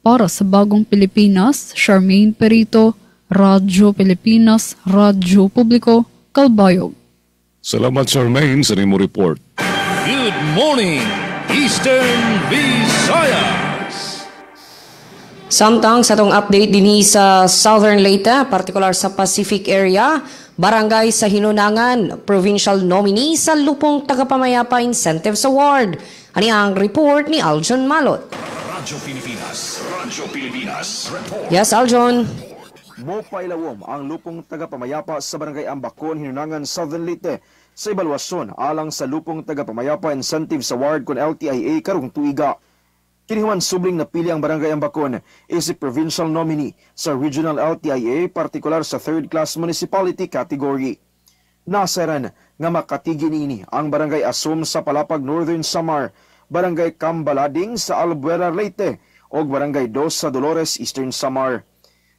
Para sa Bagong Pilipinas, Charmaine Perito, Radyo Pilipinas, Radyo Publiko, Calbayog. Salamat Charmaine sa nimo report. Good morning, Eastern Visayas. Samtang sa tong update dinhi sa Southern Leyte, particular sa Pacific area, barangay sa Hinunangan, provincial nominee sa Lupong Tagapamayapa Incentives Award. Ani ang report ni Aljon Malot. Radyo Pilipinas Report. Yes, Aljon. Mopailawom ang Lupong Tagapamayapa sa Barangay Ambakon, Hinunangan, Southern Leyte sa ebalwasyon alang sa Lupong Tagapamayapa Incentives Award kon LTIA karong tuiga. Kinihuman subling na pili ang Barangay Ambakon is a provincial nominee sa Regional LTIA, partikular sa 3rd class municipality category. Nasaran nga makatigi niini ang Barangay Asum sa Palapag, Northern Samar, Barangay Cambalading sa Albuera, Leyte o Barangay 2 sa Dolores, Eastern Samar.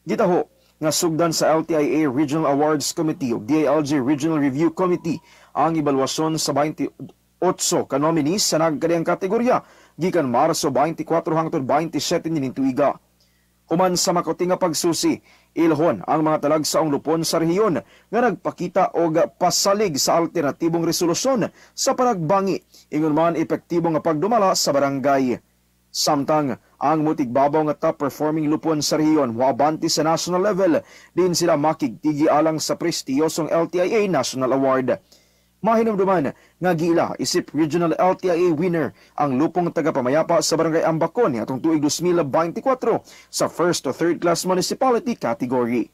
Gitaho nga sugdan sa LTIA Regional Awards Committee o DILG Regional Review Committee ang ebalwasyon sa 28 ka nominees sa nagkadiyang kategorya gikan Marso 24 hangtod 27 nining tuiga. Human sa makuti nga pagsusi, ilhon ang mga talagsaong lupon sa rehiyon nga nagpakita og pasalig sa alternatibong resolusyon sa panagbangi ingon man epektibo nga pagdumala sa barangay. Samtang ang mutigbabaw nga top performing lupon sa rehiyon wabanti sa national level, din sila makigtigi alang sa prestiyosong LTIA National Award. Mahinumduman nga gila isip Regional LTIA winner ang Lupong Tagapamayapa sa Barangay Ambakon atong tuig 2024 sa 1st to 3rd class municipality category.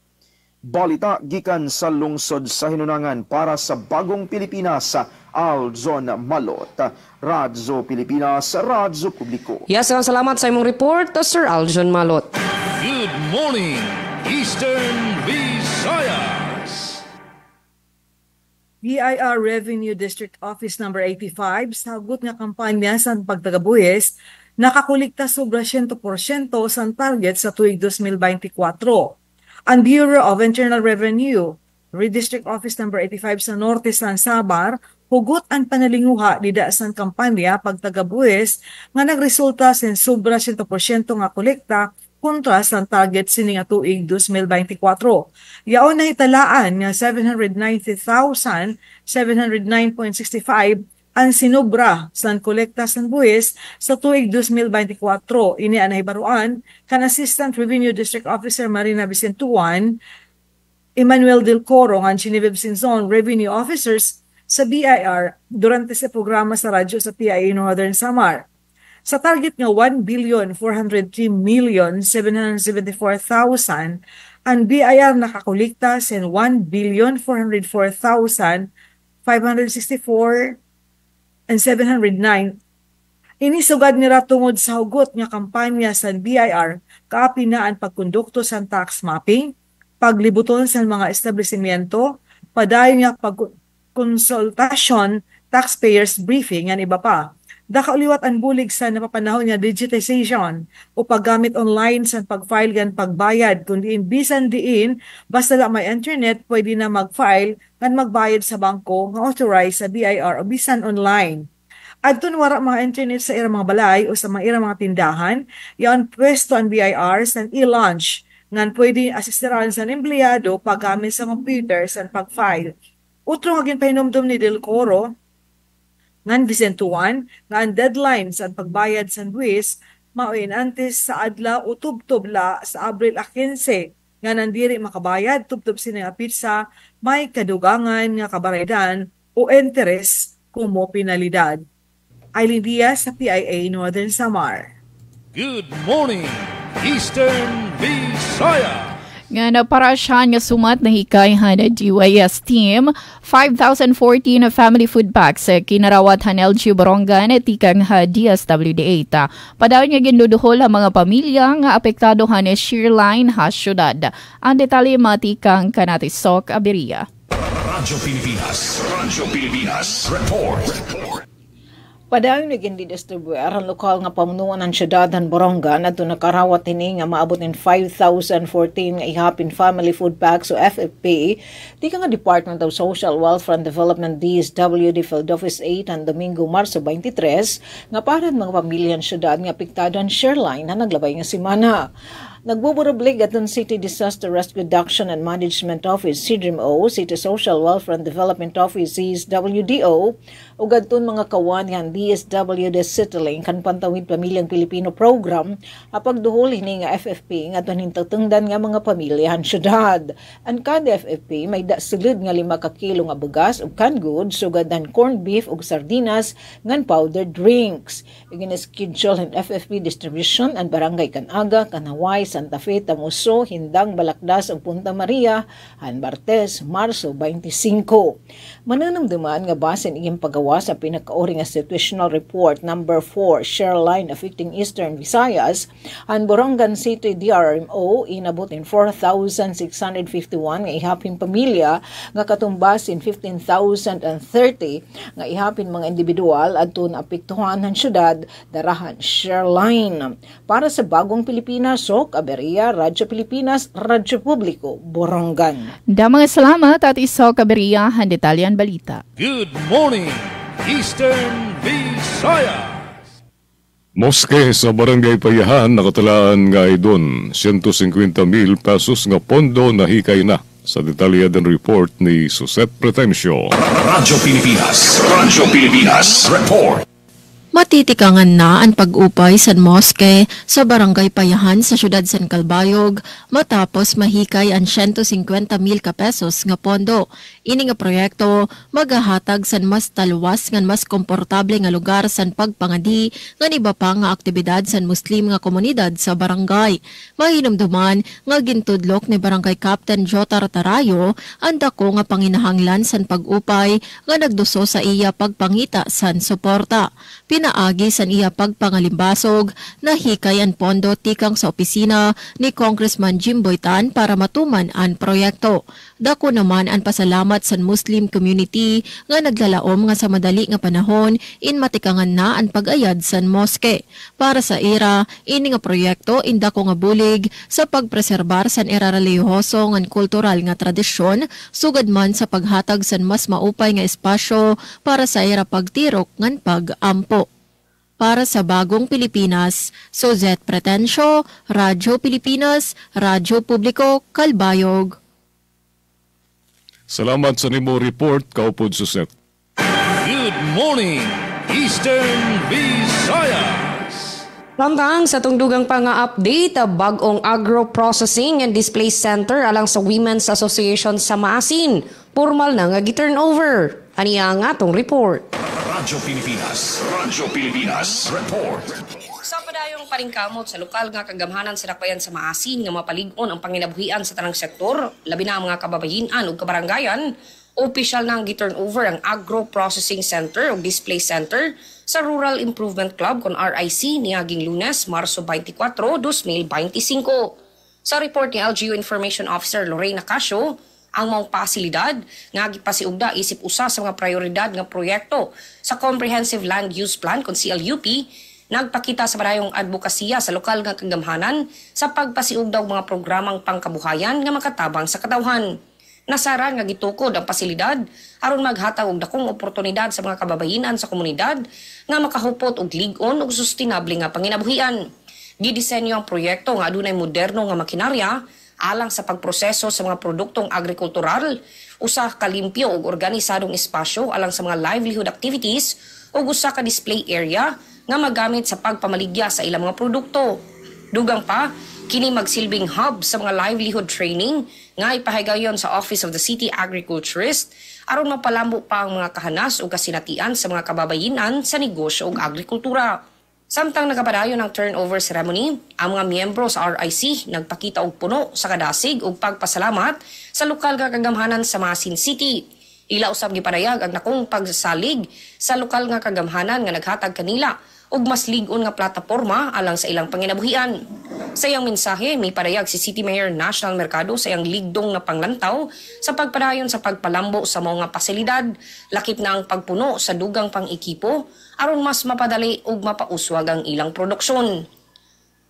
Balita gikan sa lungsod sa Hinunangan para sa Bagong Pilipinas sa Aljon Malot. Radyo Pilipinas, Radyo Publiko. Yes, salamat sa imong report, Sir Aljon Malot. Good morning, Eastern Visayas. BIR Revenue District Office number 85 sagot nga kampanya sa pagtagabuhis nakakulikta sobra 100% sa target sa tuig 2024. Ang Bureau of Internal Revenue Redistrict Office number 85 sa Norte San Samar hugot ang panalinguha dida sa kampanya pagtagabuhis nga nagresulta sa sobra 100% nga kolekta kontra sa target sini nga tuig 2024. Yaon na italaan nga 790,709.65 ang sinubra sa kolekta sa buwis sa tuig 2024. Ini ang nahibaruan kan Assistant Revenue District Officer Marina Vicentuan, Emmanuel Del Coro, ang Genevieve Sinzon Revenue Officers sa BIR durante sa programa sa radyo sa PIA Northern Samar. Sa target nga 1,403,774,000, ang BIR nakakolekta sa 1,404,564,709. Inisugad nila tungod sa hugot nga kampanya sa BIR kaapi na ang pagkondukto sa tax mapping, paglibuton sa mga establishmento, padayon nga pagkonsultasyon, taxpayers briefing, yan iba pa. Dakauliwat ang bulig sa napapanahon nga digitization o paggamit online sa pag-file gan pagbayad, kundi bisan diin, basta lang may internet, pwede na mag-file at magbayad sa bangko nga authorized sa BIR o bisan online. Adton wara mga internet sa irang mga balay o sa mga irang mga tindahan, yan pwesto ang BIR sa e-launch ngan pwede asistiran sa empleyado paggamit sa computer sa pag-file. Utro nga ginpahinomdom ni Del Coro ngan bisentuan nga ang deadline sa pagbayad sa buwis mauin antes sa adlaw o tubtubla sa Abril 15 nga nandiri makabayad tubtub sina nga pizza may kadugangan nga kabaradan o interes kumo penalidad. Aileen Diaz sa PIA Northern Samar. Good morning, Eastern Visayas! Nga naparasyan nga sumat na hikayhan na DYS team, 5,014 na family food packs sa kinarawat LG Borongan at tikang DSWD8. Padayon nga ginduduhol ang mga pamilya nga apektado ni Shearline syudad. Ang detalye matikang kanatisok Aberia. Radyo Pilipinas, report. Padayon naging didistribuer ang lokal nga pamunuan ng syudad ng Borongan at nakarawat ini nga maabot ng 5,014 nga ihapin family food packs o FFP di ka nga Department of Social Welfare and Development DSWD Field Office 8 ang Domingo, Marso 23 nga para mga pamilya ng syudad nga apektado ang Shearline na naglabay nga simana. Nagbuburublig at ang City Disaster Risk Reduction and Management Office, CDRMO, City Social Welfare and Development Office, CSWDO, o gadton mga kawan yan DSWD Settling kan Pantawid Pamilyang Pilipino Program, apag duhol hini nga FFP nga doon hintatungdan nga mga pamilyahan syudad. Ang kada FFP may dasulid nga 5 kilo nga bugas o canned goods, sugad ang corned beef o sardinas ngan powdered drinks. Iginaschedule ang FFP distribution ang barangay Kanaga, Kanaway, Santa Fe, Tamuso, Hindang, Balakdas ug Punta Maria, han Martes, Marso 25. Mananamduman nga basin iyang pagawa sa pinakauri nga situational report number 4, Shearline affecting Eastern Visayas, han Borongan City DRMO inabot in 4,651 nga ihapin pamilya nga katumbasin 15,030 nga ihapin mga individual adto na apektuhan ng syudad darahan Shearline. Para sa Bagong Pilipinas, Aberia, Radyo Pilipinas, Radyo Publiko, Borongan. Mga salamat at Isok Aberia, ang detalyan balita. Good morning, Eastern Visayas! Moske sa Barangay Payahan nakatalaan nga idon 150,000 pesos nga pondo na hikay na. Sa detalyadan report ni Suset Pretencio. Radyo Pilipinas, report. Matitikangan na ang pag-upay sa moske sa Barangay Payahan sa siyudad San Calbayog matapos mahikay ang 150,000 ka pesos nga pondo. Ini nga proyekto magahatag san mas talwas ngan mas komportable nga lugar san pagpangadi ngan iba pa nga aktibidad san Muslim nga komunidad sa barangay. Mahinumduman nga gintudlok ni Barangay Captain Jotar Tarayo ang dako nga panginahanglan san pag-upay nga nagduso sa iya pagpangita san suporta. Pinaagi san iya pagpangalimbasog na hikay ang pondo tikang sa opisina ni Congressman Jimboy Tan para matuman ang proyekto. Dako naman ang pasalamat sa Muslim community nga naglalaom nga sa madali nga panahon in matikangan na ang pag-ayad sa moske. Para sa ira, ini nga proyekto indako nga bulig sa pagpreserbar san era relihiyoso nga kultural nga tradisyon sugad man sa paghatag san mas maupay nga espasyo para sa ira pagtirok ngan pag-ampo. Para sa Bagong Pilipinas, Suzette Pretencio, Radyo Pilipinas, Radyo Publiko, Calbayog. Salamat sa nimo report, kaupod Suzette. Good morning, Eastern Visayas! Lamang sa tungdugang pa nga update, bagong agro-processing and display center alang sa Women's Association sa Maasin. Formal na nga gi-turnover. Aniya nga tong report. Radyo Pilipinas Report. Sa padayong paringkamot sa lokal nga kagamhanan sa dakbayan sa maasin nga mapalig-on ang panginabuhian sa tanang sektor, labi na ang mga kababayin-an ug kabarangayan, opisyal nang gi-turnover ang Agro Processing Center o Display Center sa Rural Improvement Club kon RIC niaging Lunes, Marso 24, 2025. Sa report ni LGU Information Officer Lorena Casio, ang mga pasilidad nga gipasiugda isip usa sa mga prioridad nga proyekto sa Comprehensive Land Use Plan kon CLUP, nagpakita sa padayong advokasya sa lokal nga kagamhanan sa pagpasiugda og mga programang pangkabuhayan nga makatabang sa katawhan. Nasaran nga gitukod ang pasilidad aron maghatag og dakong oportunidad sa mga kababayenan sa komunidad nga makahupot og lig-on ug sustainable nga panginabuhian. Gidisenyo ang proyekto nga adunay moderno nga makinarya alang sa pagproseso sa mga produktong agrikultural, usa ka limpyo ug organisadong espasyo alang sa mga livelihood activities ug usa ka display area nga magamit sa pagpamaligya sa ilang mga produkto. Dugang pa, kini magsilbing hub sa mga livelihood training nga ipahigayon sa Office of the City Agriculturist aron mapalambo pa ang mga kahanas ug kasinatian sa mga kababayenan sa negosyo ug agrikultura. Samtang nakapadayon ng turnover ceremony, ang mga miyembro sa RIC nagpakita og puno sa kadasig ug pagpasalamat sa lokal nga kagamhanan sa Masin City. Ila usab gipadayag ang nakong pagsasalig sa lokal nga kagamhanan nga naghatag kanila ug mas lig-on nga plataporma alang sa ilang panginabuhian. Sa iyang mensahe, may padayag si City Mayor National Mercado sa iyang ligdong na panglantaw sa pagpadayon sa pagpalambo sa mga pasilidad, lakip na ang pagpuno sa dugang pang-ekipo aron mas mapadali ug mapauswag ang ilang produksyon.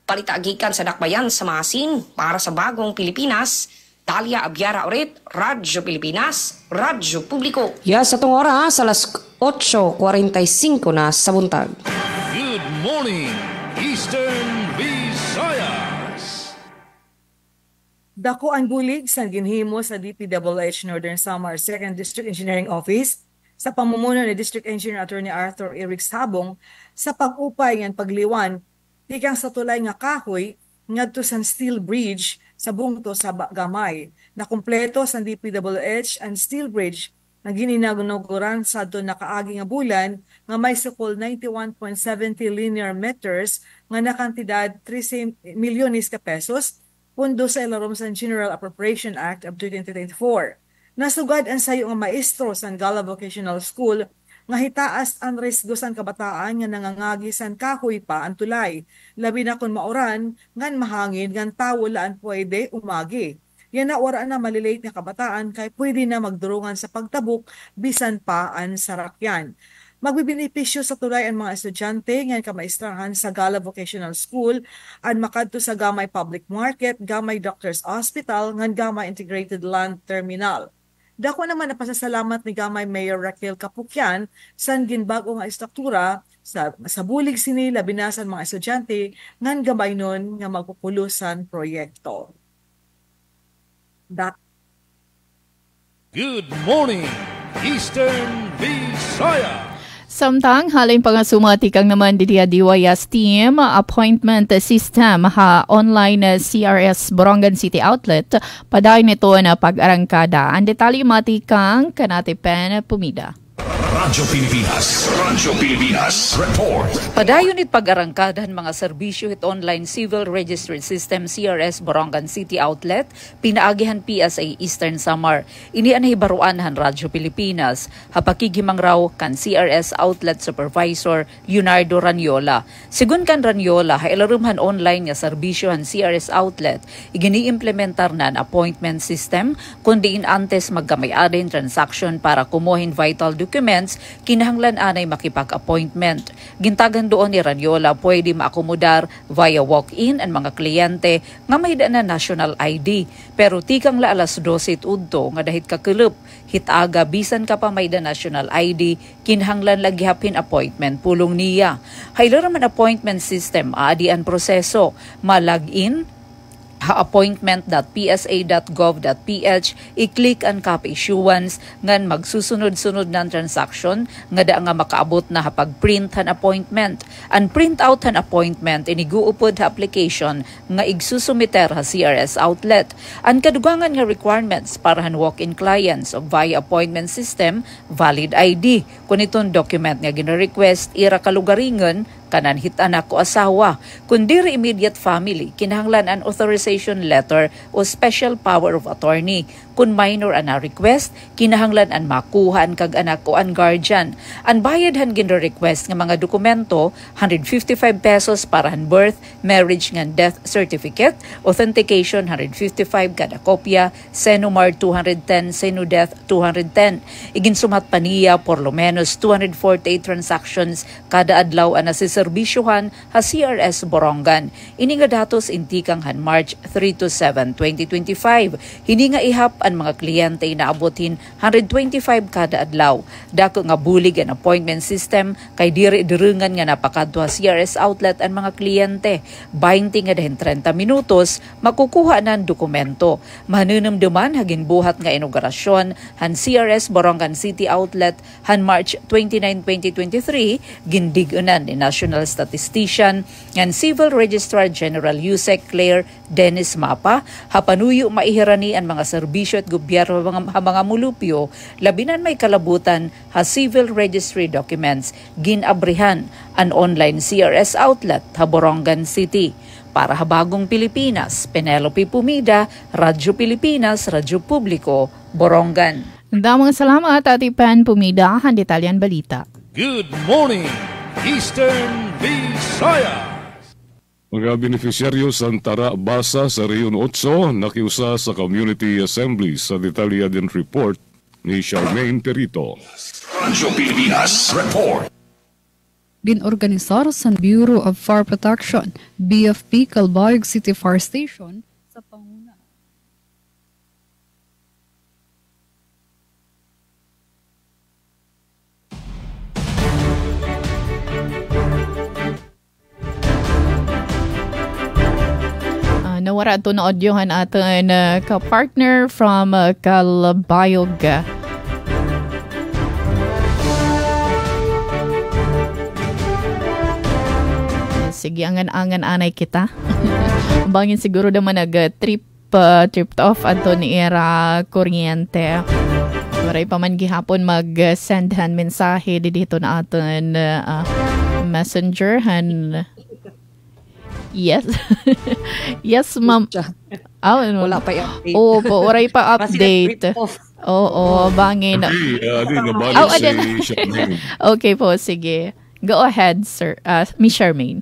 Palitagikan sa dakbayan sa Masin para sa Bagong Pilipinas, Dalia Abiara ulit, Radyo Pilipinas, Radyo Publiko. Yes, atong oras, alas 8:45 na sa buntag. Good morning, Eastern Visayas. Dako ang bulig sa ginhimo sa DPWH Northern Samar 2nd District Engineering Office sa pamumuno ni District Engineer Attorney Arthur Eric Sabong sa pag-upay ng pagliwan tikang sa tulay nga kahoy ngadto sa steel bridge sa bungto sa Gamay na kumpleto sa DPWH and steel bridge na gininauguran sa doon nakaagi nga bulan nga may sukol 91.70 linear meters nga nakantidad 13 milyones ka pesos pundo sa ilarom sa General Appropriation Act of 2024. Nasugad ang sayo nga maestro sa Gala Vocational School nga hitaas ang resgosan kabataan nga nangangagisan kahoy pa ang tulay. Labi na kung mauran, ngan mahangin, ngan tawo laan pwede umagi. Yan na wara na malilate nga kabataan kay pwede na magdurungan sa pagtabok bisan pa ang sarakyan. Magbibinipisyo sa tulay ang mga estudyante nga kamaistrahan sa Gala Vocational School at makadto sa Gamay Public Market, Gamay Doctors Hospital, ngan Gamay Integrated Land Terminal. Dako naman na pasasalamat ni Gamay Mayor Raquel Capukyan sa ginbago nga istruktura sa bulig sini labinasan mga estudyante ngan gamay nun nga magpupulusan proyekto. Good morning, Eastern Visayas. Samtang halin pangasumati kang naman DIYAS team appointment system ha online CRS Borongan City Outlet paday nito na pag-arangkada. Ang detalye mati kang kanate pen pumida. Radyo Pilipinas Report. Padayon it pag-arangkadahan mga serbisyo it online civil registry system CRS Borongan City Outlet pinaagihan PSA Eastern Samar. Ini ang hibaruanhan Radyo Pilipinas hapakigimang raw kan CRS Outlet Supervisor Leonardo Ranyola. Sigun kan Ranyola hailarumhan online nga serbisyo han CRS Outlet igini-implementar na an appointment system kundiin antes magkamay-adin transaction para kumuhin vital documents kinahanglan anay makipag-appointment. Gintagan doon ni Ranyola pwede maakomodar via walk-in ang mga kliyente nga may na national ID. Pero tikang la alas 12 udto nga dahit kakulup, hitaga bisan ka pa may da national ID, kinahanglan laghihapin appointment pulong niya. Haylo naman appointment system, aadi ang proseso, ma-log-in, appointment.psa.gov.ph, i-click ang copy issuance ngan magsusunod-sunod ng transaction nga da nga makaabot na hapag-print han appointment. Ang print out han appointment iniguupod ha application nga igsusumiter ha CRS outlet. Ang kadugangan nga requirements para han walk-in clients o via appointment system, valid ID. Kung itong document nga gina-request, ira kalugaringon, kanan hitanak o asawa. Kung diri immediate family, kinahanglan an authorization letter o special power of attorney. Kung minor ana request, kinahanglan an makuha an kag anak o an guardian. An bayad han gina-request nga mga dokumento, 155 pesos para han birth, marriage ngan death certificate, authentication 155 kada kopya, Senomar 210, Senodeath 210. Iginsumat pa niya por lo menos 248 transactions kada adlaw ana si serbisyohan ha CRS Borongan. Ini nga datos intikang han March 3 to 7, 2025. Hini nga ihap ang mga kliyente inaabotin 125 kada adlaw. Dako nga bulig ang appointment system kay diri-direngan nga napakadto ha CRS outlet ang mga kliyente. 20 nga dahin 30 minutos makukuha na ang dokumento. Manunumduman hagin buhat nga inaugurasyon han CRS Borongan City Outlet han March 29, 2023 gindig-unan ni National Statistician and Civil Registrar General Yusek Claire Dennis Mapa hapanuyo maihirani ang mga serbisyo at gobyerno mga mulupyo labinan may kalabutan ha civil registry documents ginabrihan an online CRS outlet ha Borongan City. Para habagong Pilipinas, Penelope Pumida, Radyo Pilipinas, Radyo Publiko, Borongan. Damang salamat Ati Pan Pumida, han detalyan balita. Good morning, Eastern Visayas. Mga beneficiaryo sa Tara Basa sa Rion 8 nakiusa sa Community Assembly sa detalyadan report ni Charmaine Perito. Radyo Pilipinas Report. Ginorganisar sa Bureau of Fire Protection, BFP Calbayog City Fire Station sa panguna. Nawara ito na audyohan atin ka-partner from Calbayog. Sige, angan-angan anay kita. Bangin siguro naman nag-trip off ato ni era kuryente. Maray pa man gihapon mag-send han mensahe dito na atin messenger han. Yes. Yes, ma'am. Oh, wala pa update. Oo, po, oray pa update. Oo, bangin. Okay po, sige. Go ahead, sir. Miss Charmaine.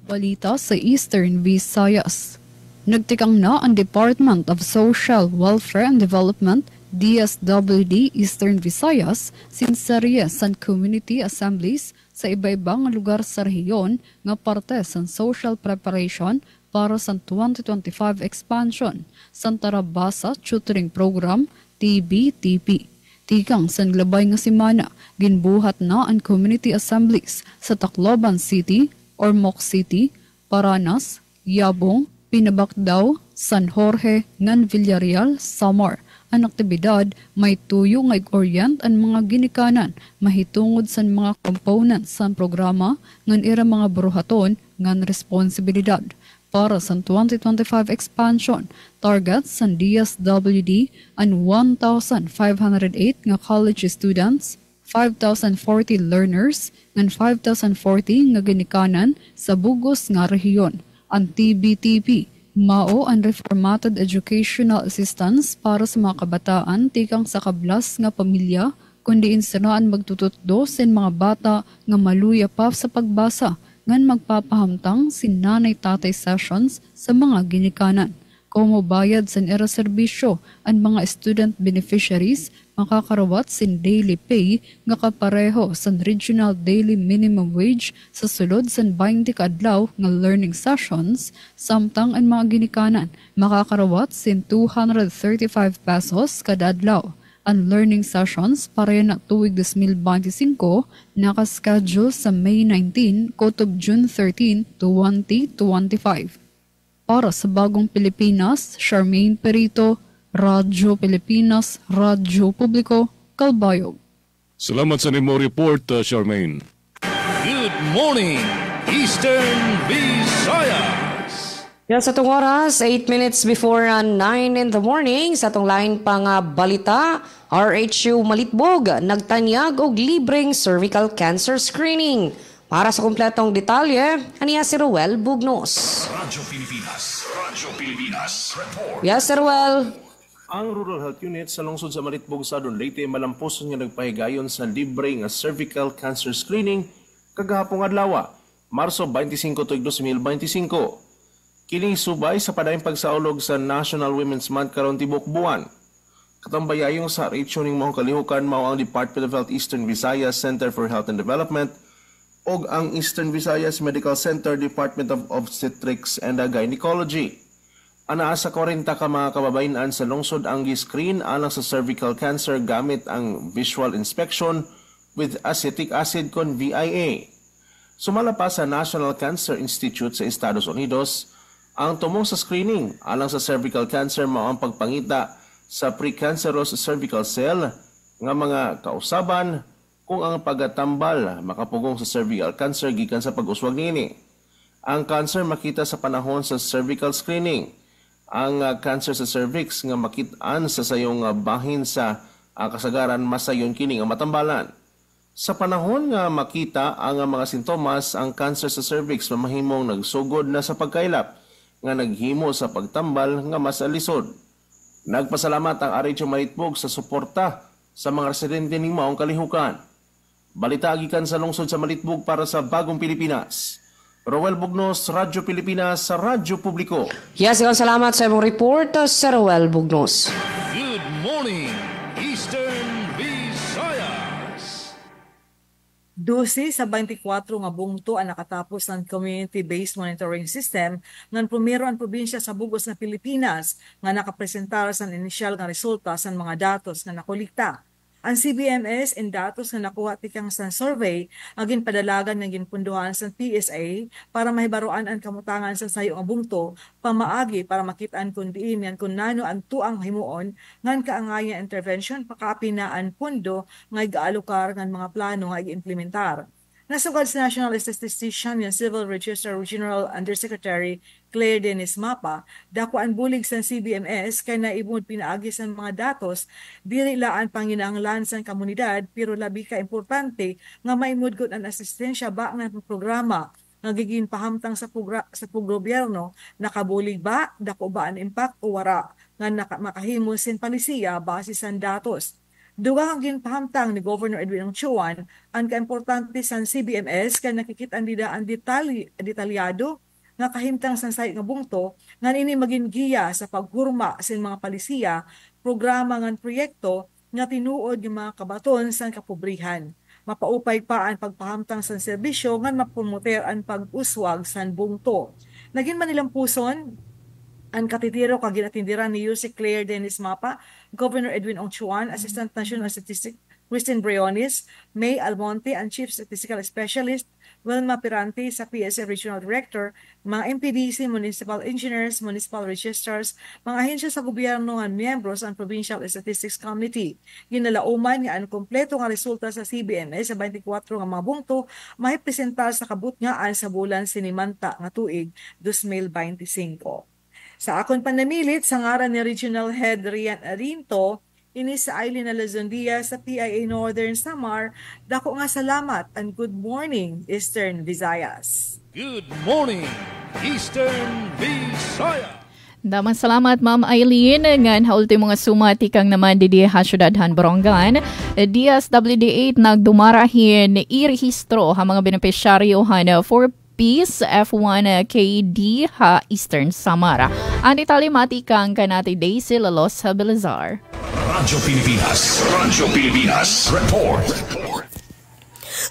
Balita sa Eastern Visayas. Nagtikang na ang Department of Social Welfare and Development, DSWD Eastern Visayas, sinsarya sa community assemblies sa iba-ibang lugar sa rehiyon nga parte sa social preparation para sa 2025 expansion sa Tara Basa Tutoring Program, TBTP. Tikang san glabay nga simana, ginbuhat na ang community assemblies sa Tacloban City, Ormoc City, Paranas, Yabong, Pinabacdao, San Jorge, ngan Villarreal, Samar. Ang aktibidad may tuyo nga orient ang mga ginikanan mahitungod sa mga components sa programa ngan ira mga buruhaton ngan responsibilidad. Para sa 2025 expansion, target sa DSWD ang 1,508 nga college students, 5,040 learners, and 5,040 nga ginikanan sa bugos nga rehiyon. Ang TBTP, mao ang Reformated Educational Assistance para sa mga kabataan tikang sa kablas nga pamilya, kundi insinaan magtututdo sin mga bata nga maluya pa sa pagbasa, ngan magpapahamtang sin nanay-tatay sessions sa mga ginikanan. Komo bayad san era serbisyo ang mga student beneficiaries makakarawat sin daily pay nga kapareho san regional daily minimum wage sa sulod san 20 kadlaw nga learning sessions, samtang ang mga ginikanan makakarawat sin 235 pesos kada adlaw. Ang learning sessions pareho na tuwig 2025 nakaschedule sa May 19 kutob June 13, 2025. para sa Bagong Pilipinas, Charmaine Perito, Radyo Pilipinas, Radyo Publiko, Calbayog. Salamat sa nimo report, Charmaine. Good morning, Eastern Visayas. Yan sa itong oras, 8 minutes before 9 in the morning, sa itong lain pang balita, RHU Malitbog, nagtanyag og libreng cervical cancer screening. Para sa kumpletong detalye, aniya si Ruel Bugnos. Radyo Pilipinas report. Yes, Sir Ruel. Ang Rural Health Unit sa lungsod sa Malitbog sa Leyte malamposon nga nagpahigayon sa libre nga cervical cancer screening kagahapong adlaw, Marso 25, 2025. Kining subay sa padayong pagsaulog sa National Women's Month karon tibok buwan. Katambayayong sa RHU ning mahong kalihukan mao ang Department of Health Eastern Visayas Center for Health and Development og ang Eastern Visayas Medical Center Department of Obstetrics and Gynecology. Anaa sa 40 ka mga kababayan sa lungsod ang gi-screen alang sa cervical cancer gamit ang visual inspection with acetic acid kon VIA. Sumala pa sa National Cancer Institute sa Estados Unidos, ang tumong sa screening alang sa cervical cancer mao ang pagpangita sa precancerous cervical cell nga mga kausaban kung ang pagtambal makapugong sa cervical cancer gikan sa pag-uswag niini. Ang cancer makita sa panahon sa cervical screening. Ang cancer sa cervix nga makit-an sa sayong bahin sa kasagaran masayon kini nga matambalan. Sa panahon nga makita ang mga sintomas, ang cancer sa cervix mamahimong nagsugod na sa pagkailap nga naghimo sa pagtambal nga mas alisod. Nagpasalamat ang RHU Malitbog sa suporta sa mga residente ning maong kalihukan. Balita gikan sa lungsod sa Malitbog para sa Bagong Pilipinas. Roel Bugnos, Radyo Pilipinas sa Radyo Publiko. Yes, salamat sa imong report, Sir Roel Bugnos. Good morning, Eastern Visayas. 12 sa 24 nga bungto ang nakatapos ng community-based monitoring system ng primero ang probinsya sa bugos na Pilipinas nga nakapresentar sa inisyal nga resulta sa mga datos nga nakolekta. Ang CBMS and datos nga nakuha tikang sa survey ang ginpadalagan ng ginpunduhan sa PSA para mahibaruan ang kamutangan sa sayo nga bungto pamaagi para makitaan kung diin yan kung nano ang tuang himuon ngan kaangaya intervention pakapinaan pundo nga igaalukar ng mga plano nga i-implementar. Nasugad sa National Statistician yung Civil Register General Undersecretary Claire Dennis Mapa, dako ang bulig sa CBMS kay naibod pinaagi sa mga datos, dili laan panginahanglan sa komunidad pero labi ka importante nga maimudgod ang asistensya ba ng programa nga giging pahamtang sa gobyerno, nakabulig ba, dako ba ang impact o wara nga makahimo sin palisiya base sa datos. Dugang ang ginpahamtang ni Governor Edwin Onchuan ang kaimportante sa CBMS kay nakikitaan nila ang detalyado nga kahimtang sa site nga bungto nga ini maging giya sa paghurma sa mga palisiya, programa ngan proyekto nga tinuod ng mga kabaton sa kapobrihan. Mapaupay pa ang pagpahamtang sa serbisyo nga mapromoter ang pag-uswag sa bungto. Naging Manilang Puson ang katitiro kag ginatindiran ni UC Claire Dennis Mapa, Governor Edwin Onchuan, Assistant National Statistic Christine Briones, May Almonte, ang Chief Statistical Specialist, Wilma Pirante sa PSA Regional Director, mga MPDC, Municipal Engineers, Municipal Registrars, mga ahensya sa gobyerno ng miyembros ang Provincial Statistics Committee. Ginalauman nga ang kompleto nga resulta sa CBMS sa 24 nga mga bungto may presentar sa kabutngaan sa bulan sinimanta nga tuig 2025. Sa akon panamilit, sa ngaran ni Regional Head Rian Arinto, ini sa Aileen Alazondia sa PIA Northern Samar, dako nga salamat and good morning, Eastern Visayas. Good morning, Eastern Visayas. Damang salamat Ma'am Aileen ngan haulti mga sumati kang naman di Hasyudadhan Borongan. Dias WD8 nagdumarahin irehistro ha mga benepisyaryo han for Peace F1 KD ha Eastern Samara. Ani talimati kang kanati Daisy Lalos sa Belazar. Radyo Pilipinas report.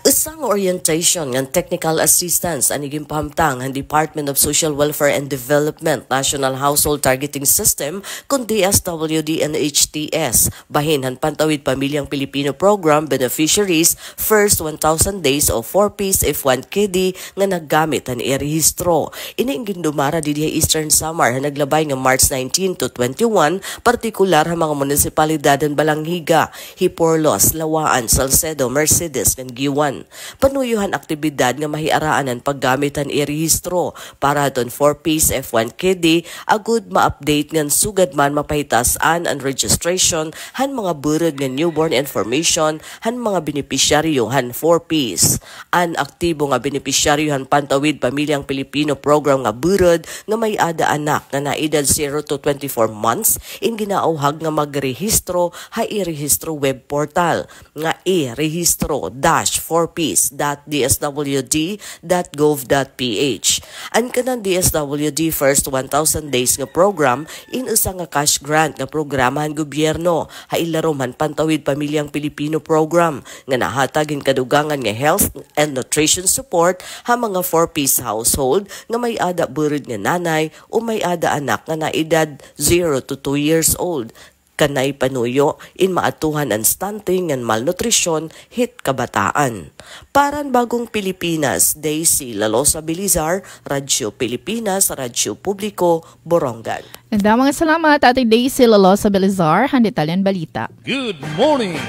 Usang orientation ng technical assistance ang iging pahamtang ang Department of Social Welfare and Development National Household Targeting System kung DSWD and HTS bahin han Pantawid Pamilyang Pilipino Program beneficiaries first 1,000 days of 4-piece F1 KD nga naggamit han i-rehistro. Iniingin dumara di Eastern Samar han naglabay nga March 19 to 21 partikular ha mga munisipalidad han Balanghiga, Hiporlos, Lawaan, Salcedo, Mercedes ug Giwan. Panuyuhan aktibidad nga mahiaraan ang paggamitan i-rehistro para don 4-piece F1 KD agud ma-update ngan sugad man mapahitasan ang registration han mga burod nga newborn information han mga benepisyaryo han 4-piece. An aktibo nga benepisyaryo han Pantawid Pamilyang Pilipino Program nga burod nga may ada anak nga naedad 0 to 24 months in ginauhag nga magrehistro ha i-rehistro web portal nga i-rehistro-4piece.dswd.gov.ph. Ang kanang DSWD First 1,000 Days nga program inusa nga cash grant nga programahan gobyerno ha ilaroman Pantawid Pamilyang Pilipino Program nga nahatagin kadugangan nga health and nutrition support ha mga 4-piece household nga may ada burod nga nanay o may ada anak nga naedad 0 to 2 years old. Kanay panuyo in maatuhan ang stunting and malnutrition hit kabataan. Paran Bagong Pilipinas, Daisy Lalosa Bilizar, Radyo Pilipinas, Radyo Publiko, Borongan. Mga salamat Ate Daisy Lalosa Bilizar, Handitalian Balita. Good morning,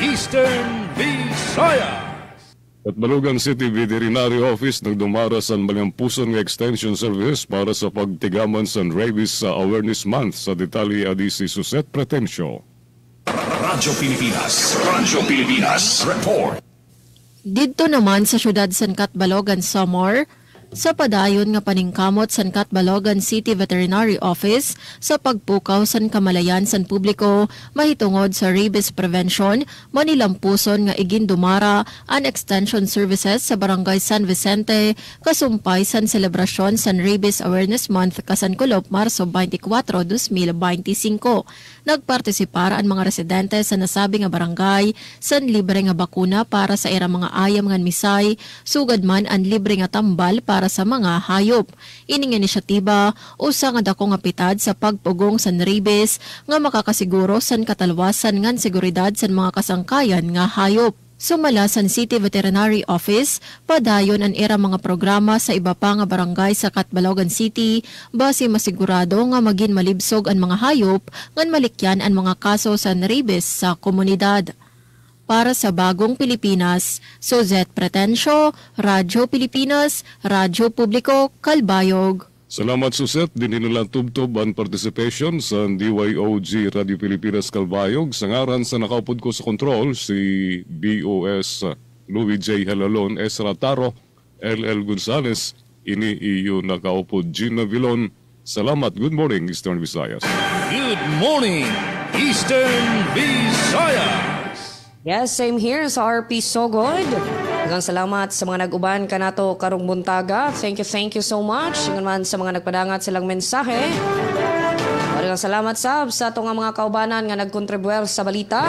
Eastern Visayas. At Balugan City Veterinary Office nagdumara sa Malampuson nga Extension Service para sa pagtigaman sa Rabies Awareness Month sa detalye adi si Susette Pretencio. Radyo Pilipinas report. Dito naman sa syudad San Catbalogan, Samar, sa padayon nga paningkamot san Catbalogan City Veterinary Office sa pagpukaw san kamalayan san publiko mahitungod sa rabies prevention, manilampuson nga igindumara ang extension services sa Barangay San Vicente kasumpay san selebrasyon san Rabies Awareness Month kasan Kulop Marso 24, 2025. Nagpartisipar ang mga residente sa nasabi nga barangay san libre nga bakuna para sa irang mga ayam nga misay, sugad man ang libre nga tambal para sa mga hayop. Ining inisyatiba usa nga dako nga pitad sa pagpugong san rabies nga makakasiguro san katalwasan ngan seguridad san mga kasangkayan nga hayop. Sumala San City Veterinary Office, padayon ang era mga programa sa iba pa nga barangay sa Catbalogan City base masigurado nga maging malibsog ang mga hayop ngan malikyan ang mga kaso sa rabies sa komunidad. Para sa Bagong Pilipinas, Susette Pretencio, Radyo Pilipinas, Radyo Publiko, Calbayog. Salamat Susette, din nilang tubtob ang participation sa DYOG Radio Pilipinas Calbayog. Sa ngaran sa nakaupod ko sa control, si BOS Louis J. Halalon, Ezra Taro, LL Gonzales, ini iyo nakaupod Gina Vilon. Salamat, good morning Eastern Visayas. Good morning, Eastern Visayas. Yes, same here sa RP Sogod. Hanggang salamat sa mga nag-uban ka nato karong buntaga. Thank you so much. Hanggang man sa mga nagpadangat silang mensahe. Hanggang salamat sa ato nga mga kaubanan nga nagkontribuer sa balita.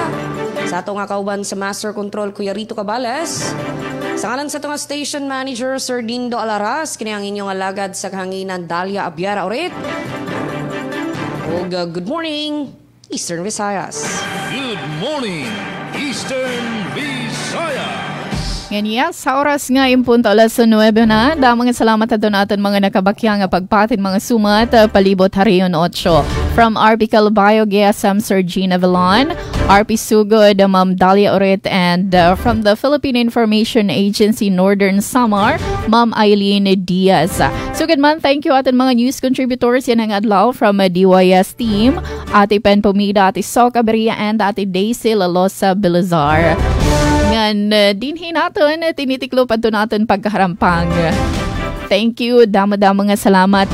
Sa ato nga kauban sa Master Control Kuya Rito Cabales. Sa ngalan sa ato nga Station Manager Sir Dindo Alaras, kini ang inyong alagad sa kahanginan Dalia Abiara ulit. Good morning, Eastern Visayas. Good morning, Eastern Visayas. Ngayon sa oras nga impunto alas 9 na, damang salamat ato natin mga nakabakya nga pagpatin mga sumat palibot hariyon 8. From RP Calbayog, GSM Sir Gina Villan, RP Sugod, Ma'am Dalia Oret, and from the Philippine Information Agency Northern Samar, Ma'am Eileen Diaz. So good man, thank you atin mga news contributors yan ang adlaw from DYS team, Ate Pen Pomida, Ate Soca Beria, and Ate Daisy Lalosa Bilazar. Ngan dinhi natin, tinitiklo pa ito natin pagkaharampang. Thank you, dama-dama nga salamat.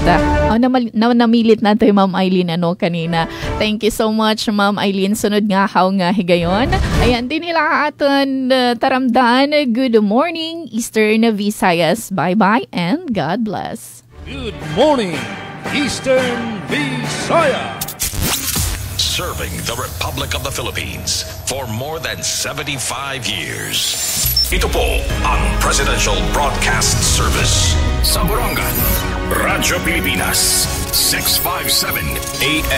Namilit natin Ma'am Eileen kanina. Thank you so much Ma'am Eileen. Sunod nga nga higayon. Ayan din nila aton taramdan. Good morning Eastern Visayas. Bye-bye and God bless. Good morning Eastern Visayas. Serving the Republic of the Philippines for more than 75 years. Ito po ang Presidential Broadcast Service sa Borongan, Radyo Pilipinas, 657 AM.